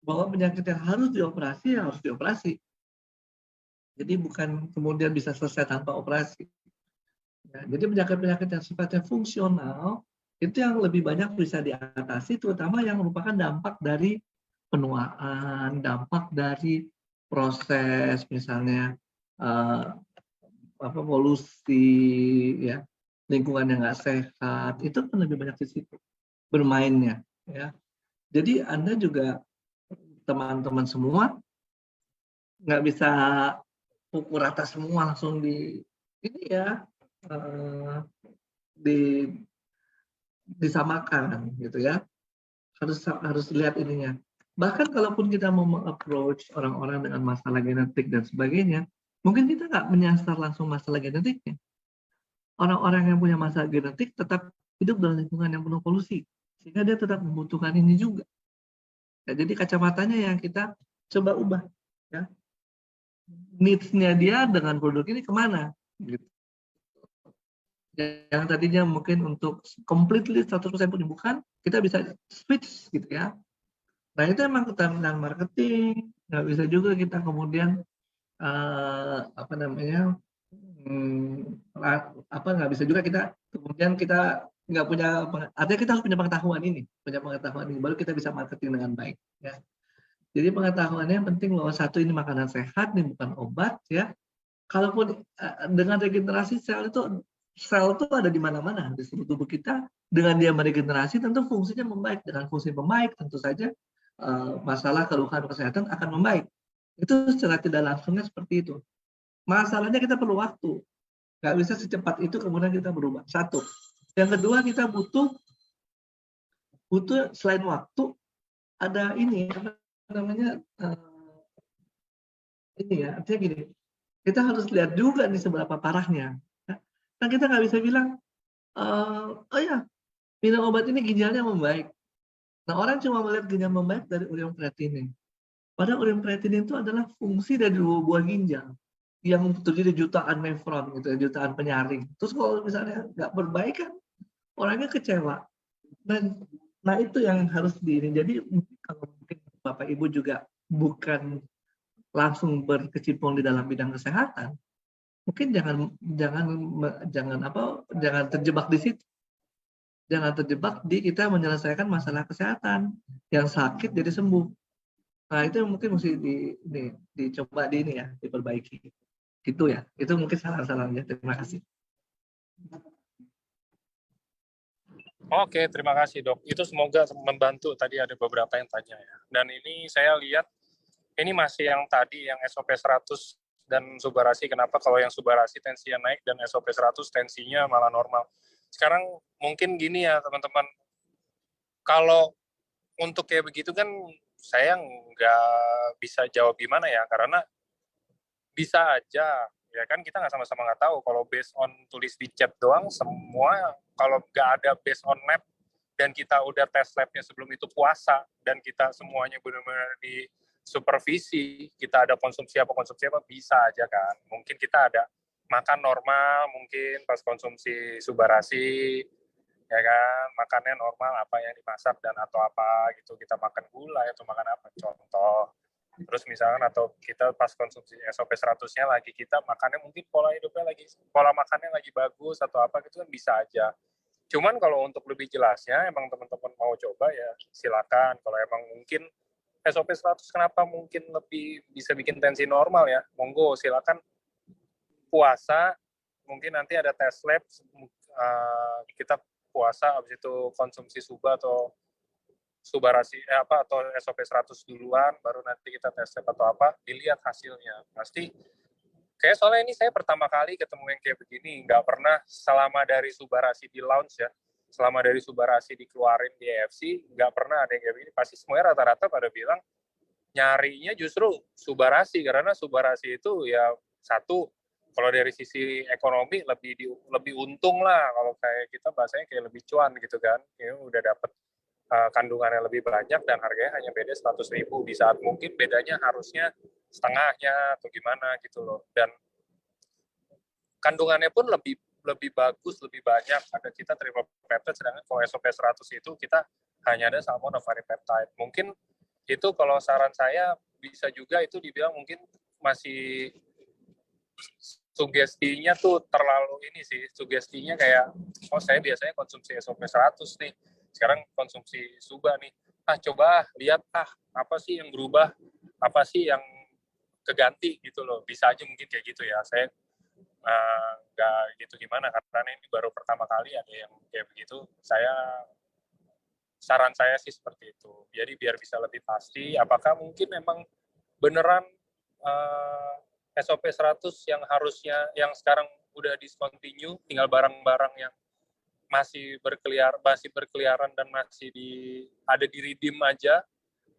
bahwa penyakit yang harus dioperasi ya harus dioperasi. Jadi bukan kemudian bisa selesai tanpa operasi. Ya, jadi penyakit-penyakit yang sifatnya fungsional itu yang lebih banyak bisa diatasi, terutama yang merupakan dampak dari penuaan, dampak dari proses misalnya eh, polusi, ya, lingkungan yang nggak sehat, itu kan lebih banyak di situ bermainnya. Ya, jadi Anda juga teman-teman semua nggak bisa pukul rata semua langsung di ini ya eh, di disamakan gitu ya, harus lihat ininya. Bahkan kalaupun kita mau approach orang-orang dengan masalah genetik dan sebagainya, mungkin kita nggak menyasar langsung masalah genetiknya. Orang-orang yang punya masalah genetik tetap hidup dalam lingkungan yang penuh polusi, sehingga dia tetap membutuhkan ini juga. Ya, jadi kacamatanya yang kita coba ubah, ya. Needs-nya dia dengan produk ini kemana? Gitu. Yang tadinya mungkin untuk completely 100% penyembuhan, kita bisa switch gitu ya. Nah itu emang keterampilan marketing, nggak bisa juga kita kemudian apa namanya, nggak bisa juga kita kemudian kita nggak punya, artinya kita harus punya pengetahuan ini, baru kita bisa marketing dengan baik. Ya. Jadi pengetahuannya yang penting bahwa satu, ini makanan sehat, ini bukan obat ya. Kalaupun dengan regenerasi sel itu ada di mana-mana di seluruh tubuh kita. Dengan dia meregenerasi tentu fungsinya membaik. Dengan fungsi membaik tentu saja masalah keluhan kesehatan akan membaik. Itu secara tidak langsungnya seperti itu. Masalahnya kita perlu waktu. Nggak bisa secepat itu kemudian kita berubah. Satu. Yang kedua, kita butuh selain waktu, ada ini apa namanya, ini ya, artinya gini, kita harus lihat juga nih seberapa parahnya. Kan kita nggak bisa bilang, oh ya, minum obat ini ginjalnya membaik. Nah, orang cuma melihat ginjal membaik dari ureum kreatinin. Padahal ureum kreatinin itu adalah fungsi dari dua buah ginjal yang terdiri jutaan nefron, gitu, jutaan penyaring. Terus kalau misalnya nggak berbaik kan, orangnya kecewa. Dan nah itu yang harus jadi kalau mungkin Bapak Ibu juga bukan langsung berkecimpung di dalam bidang kesehatan, mungkin jangan terjebak di situ. Jangan terjebak di kita menyelesaikan masalah kesehatan, yang sakit jadi sembuh. Nah itu yang mungkin mesti dicoba diperbaiki. Gitu ya. Itu mungkin saran-sarannya. Terima kasih. Oke, terima kasih dok. Itu semoga membantu. Tadi ada beberapa yang tanya ya. Dan ini saya lihat, ini masih yang tadi, yang SOP 100 dan subarasi. Kenapa kalau yang subarasi tensinya naik dan SOP 100 tensinya malah normal. Sekarang mungkin gini ya teman-teman, kalau untuk kayak begitu kan saya nggak bisa jawab gimana ya, karena bisa aja ya kan, kita nggak sama-sama nggak tahu. Kalau based on tulis di chat doang semua, kalau nggak ada based on lab dan kita udah tes labnya sebelum itu puasa dan kita semuanya benar-benar di supervisi, kita ada konsumsi apa bisa aja kan. Mungkin kita ada makan normal, mungkin pas konsumsi subarasi ya kan, makannya normal apa yang dimasak dan atau apa gitu, kita makan gula atau makan apa contoh. Terus misalkan atau kita pas konsumsi SOP 100-nya lagi, kita makannya mungkin pola makannya lagi bagus atau apa gitu kan bisa aja. Cuman kalau untuk lebih jelasnya emang teman-teman mau coba ya silakan. Kalau emang mungkin SOP 100 kenapa mungkin lebih bisa bikin tensi normal ya, monggo silakan puasa, mungkin nanti ada tes lab, kita puasa habis itu konsumsi suba atau subarasi atau SOP 100 duluan, baru nanti kita tes lab atau apa, dilihat hasilnya. Pasti kayak soalnya ini saya pertama kali ketemu yang kayak begini, nggak pernah selama dari subarasi di launch ya, selama dari subarasi dikeluarin di EFC, nggak pernah ada yang kayak begini. Pasti semuanya rata-rata pada bilang nyarinya justru subarasi, karena subarasi itu ya satu, Kalau dari sisi ekonomi lebih untung lah, kalau kayak kita bahasanya kayak lebih cuan gitu kan, ya udah dapet kandungannya lebih banyak dan harganya hanya beda 100.000 di saat mungkin bedanya harusnya setengahnya atau gimana gitu loh. Dan kandungannya pun lebih lebih bagus, lebih banyak. Ada kita triple peptide, sedangkan kalau SOP 100 itu kita hanya ada salmon of peptide. Mungkin itu kalau saran saya bisa juga itu dibilang mungkin masih sugestinya tuh terlalu ini sih, sugestinya kayak oh saya biasanya konsumsi SOP 100 nih, sekarang konsumsi Suba nih. Coba lihat apa sih yang berubah, apa sih yang keganti gitu loh. Bisa aja mungkin kayak gitu ya. Saya nggak gitu gimana karena ini baru pertama kali ada yang kayak begitu. Saran saya sih seperti itu. Jadi biar bisa lebih pasti apakah mungkin memang beneran SOP 100 yang harusnya yang sekarang udah discontinue, tinggal barang-barang yang masih berkeliaran dan masih ada di redeem aja.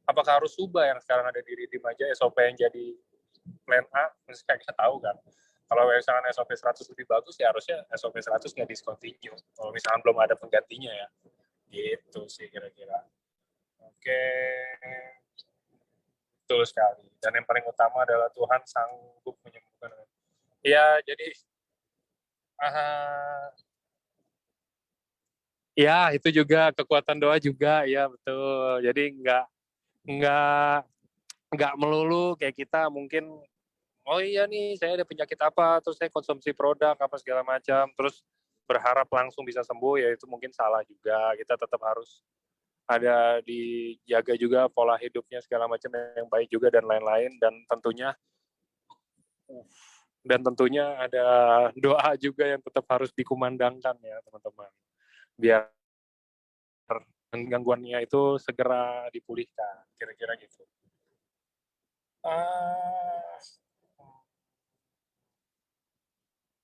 Apakah harus Suba yang sekarang ada di redeem aja SOP yang jadi plan A? Mesti kita tahu kan. Kalau misalnya SOP 100 lebih bagus ya harusnya SOP 100 nggak discontinue. Kalau misalnya belum ada penggantinya ya. Gitu sih kira-kira. Oke. Betul sekali. Dan yang paling utama adalah Tuhan sanggup menyembuhkan. Ya, jadi ya itu juga kekuatan doa juga ya betul. Jadi nggak melulu kayak kita mungkin oh iya nih saya ada penyakit apa terus saya konsumsi produk apa segala macam terus berharap langsung bisa sembuh ya itu mungkin salah juga. Kita tetap harus ada dijaga juga pola hidupnya segala macam yang baik juga dan lain-lain dan tentunya ada doa juga yang tetap harus dikumandangkan ya teman-teman biar gangguannya itu segera dipulihkan kira-kira gitu.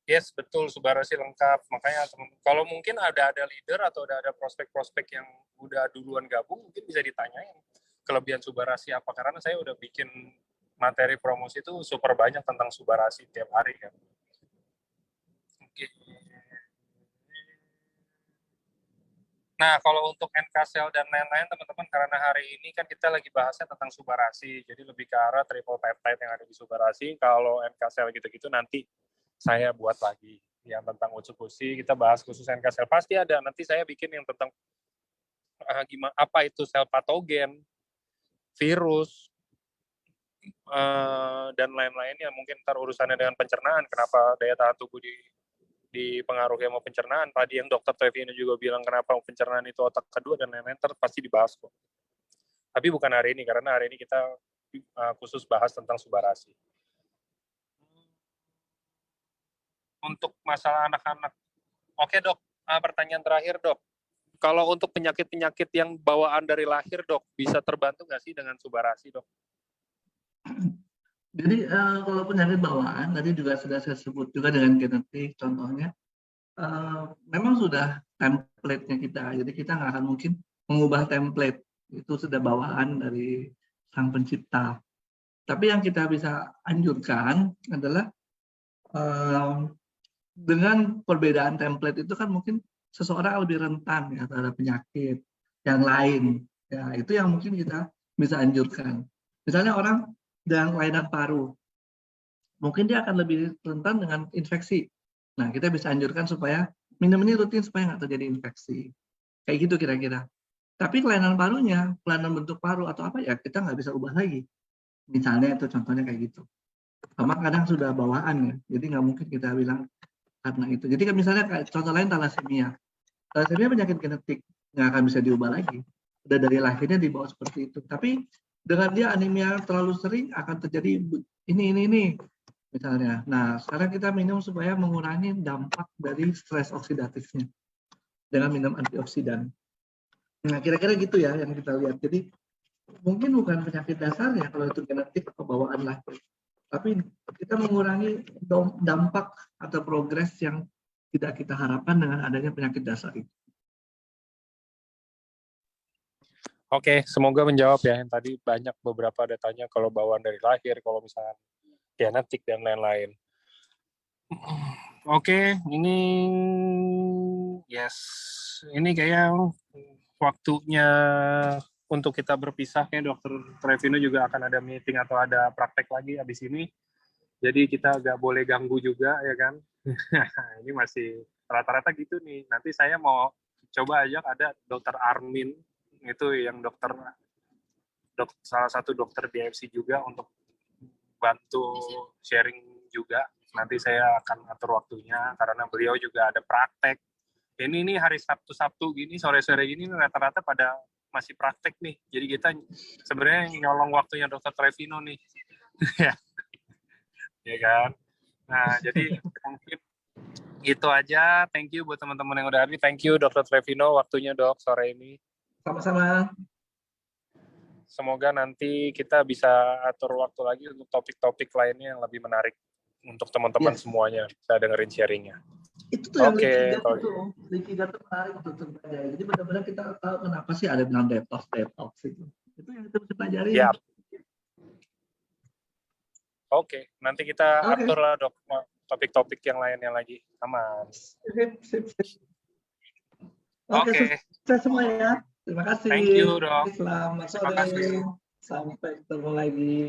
Yes, betul, Subarasi lengkap. Makanya kalau mungkin ada leader atau ada prospek-prospek yang udah duluan gabung, mungkin bisa ditanyain kelebihan Subarasi apa. Karena saya udah bikin materi promosi itu super banyak tentang Subarasi tiap hari kan. Oke. Nah, kalau untuk NK-cell dan lain-lain, teman-teman, karena hari ini kan kita lagi bahasnya tentang Subarasi, jadi lebih ke arah triple peptide yang ada di Subarasi. Kalau NK-cell gitu-gitu nanti saya buat lagi yang tentang Utsukushi, kita bahas khusus NK-cell. Pasti ada, nanti saya bikin yang tentang gimana apa itu sel patogen, virus, dan lain-lainnya. Mungkin ntar urusannya dengan pencernaan, kenapa daya tahan tubuh dipengaruhi sama pencernaan. Tadi yang dokter Tevi ini juga bilang kenapa pencernaan itu otak kedua dan lain-lain pasti dibahas kok. Tapi bukan hari ini, karena hari ini kita khusus bahas tentang Subarasi. Untuk masalah anak-anak, oke dok, pertanyaan terakhir dok. Kalau untuk penyakit-penyakit yang bawaan dari lahir dok, bisa terbantu nggak sih dengan Subarasi dok? Jadi kalau penyakit bawaan tadi juga sudah saya sebut juga dengan genetik contohnya memang sudah template-nya kita, jadi kita nggak akan mungkin mengubah template, itu sudah bawaan dari sang pencipta. Tapi yang kita bisa anjurkan adalah dengan perbedaan template itu kan mungkin seseorang lebih rentan ya terhadap penyakit yang lain. Ya, itu yang mungkin kita bisa anjurkan. Misalnya orang dengan kelainan paru, mungkin dia akan lebih rentan dengan infeksi. Nah, kita bisa anjurkan supaya minum ini rutin supaya nggak terjadi infeksi. Kayak gitu kira-kira. Tapi kelainan parunya, kelainan bentuk paru atau apa ya, kita nggak bisa ubah lagi. Misalnya itu contohnya kayak gitu. Sama kadang sudah bawaan ya, jadi nggak mungkin kita bilang karena itu. Jadi kan misalnya contoh lain thalassemia. Thalassemia penyakit genetik, nggak akan bisa diubah lagi. Udah dari lahirnya dibawa seperti itu. Tapi dengan dia anemia terlalu sering akan terjadi ini misalnya. Nah, sekarang kita minum supaya mengurangi dampak dari stres oksidatifnya dengan minum antioksidan. Nah, kira-kira gitu ya yang kita lihat. Jadi mungkin bukan penyakit dasar ya kalau itu genetik atau bawaan lah. Tapi kita mengurangi dampak atau progres yang tidak kita harapkan dengan adanya penyakit dasar itu. Oke, semoga menjawab ya. Yang tadi banyak beberapa datanya kalau bawaan dari lahir, kalau misalnya genetik dan lain-lain. Oke, ini ini kayak waktunya untuk kita berpisah. Kayak Dokter Trevino juga akan ada meeting atau ada praktek lagi habis ini. Jadi kita nggak boleh ganggu juga, ya kan? Ini masih rata-rata gitu nih. Nanti saya mau coba ajak ada Dokter Armin, itu yang salah satu dokter BFC juga untuk bantu sharing juga. Nanti saya akan atur waktunya karena beliau juga ada praktek. Ini nih hari Sabtu gini, sore-sore gini rata-rata pada masih praktek nih. Jadi kita sebenarnya nyolong waktunya Dokter Trevino nih. Ya kan? Nah, jadi mungkin itu aja. Thank you buat teman-teman yang udah hadir. Thank you Dokter Trevino waktunya Dok sore ini. Sama-sama. Semoga nanti kita bisa atur waktu lagi untuk topik-topik lainnya yang lebih menarik untuk teman-teman Yes. semuanya. Saya dengerin sharingnya. Itu tuh yang Oke, Likiga tuh menarik untuk terpelajari. Jadi benar-benar kita tahu kenapa sih ada dengan detox itu. Itu yang kita bisa pelajari. ya. Oke, nanti kita Oke. atur lah Dok topik-topik yang lainnya lagi. Aman. Sip. Oke. Sukses semua ya. Terima kasih. Thank you, Dok. Selamat Terima sore. kasih. Sampai ketemu lagi.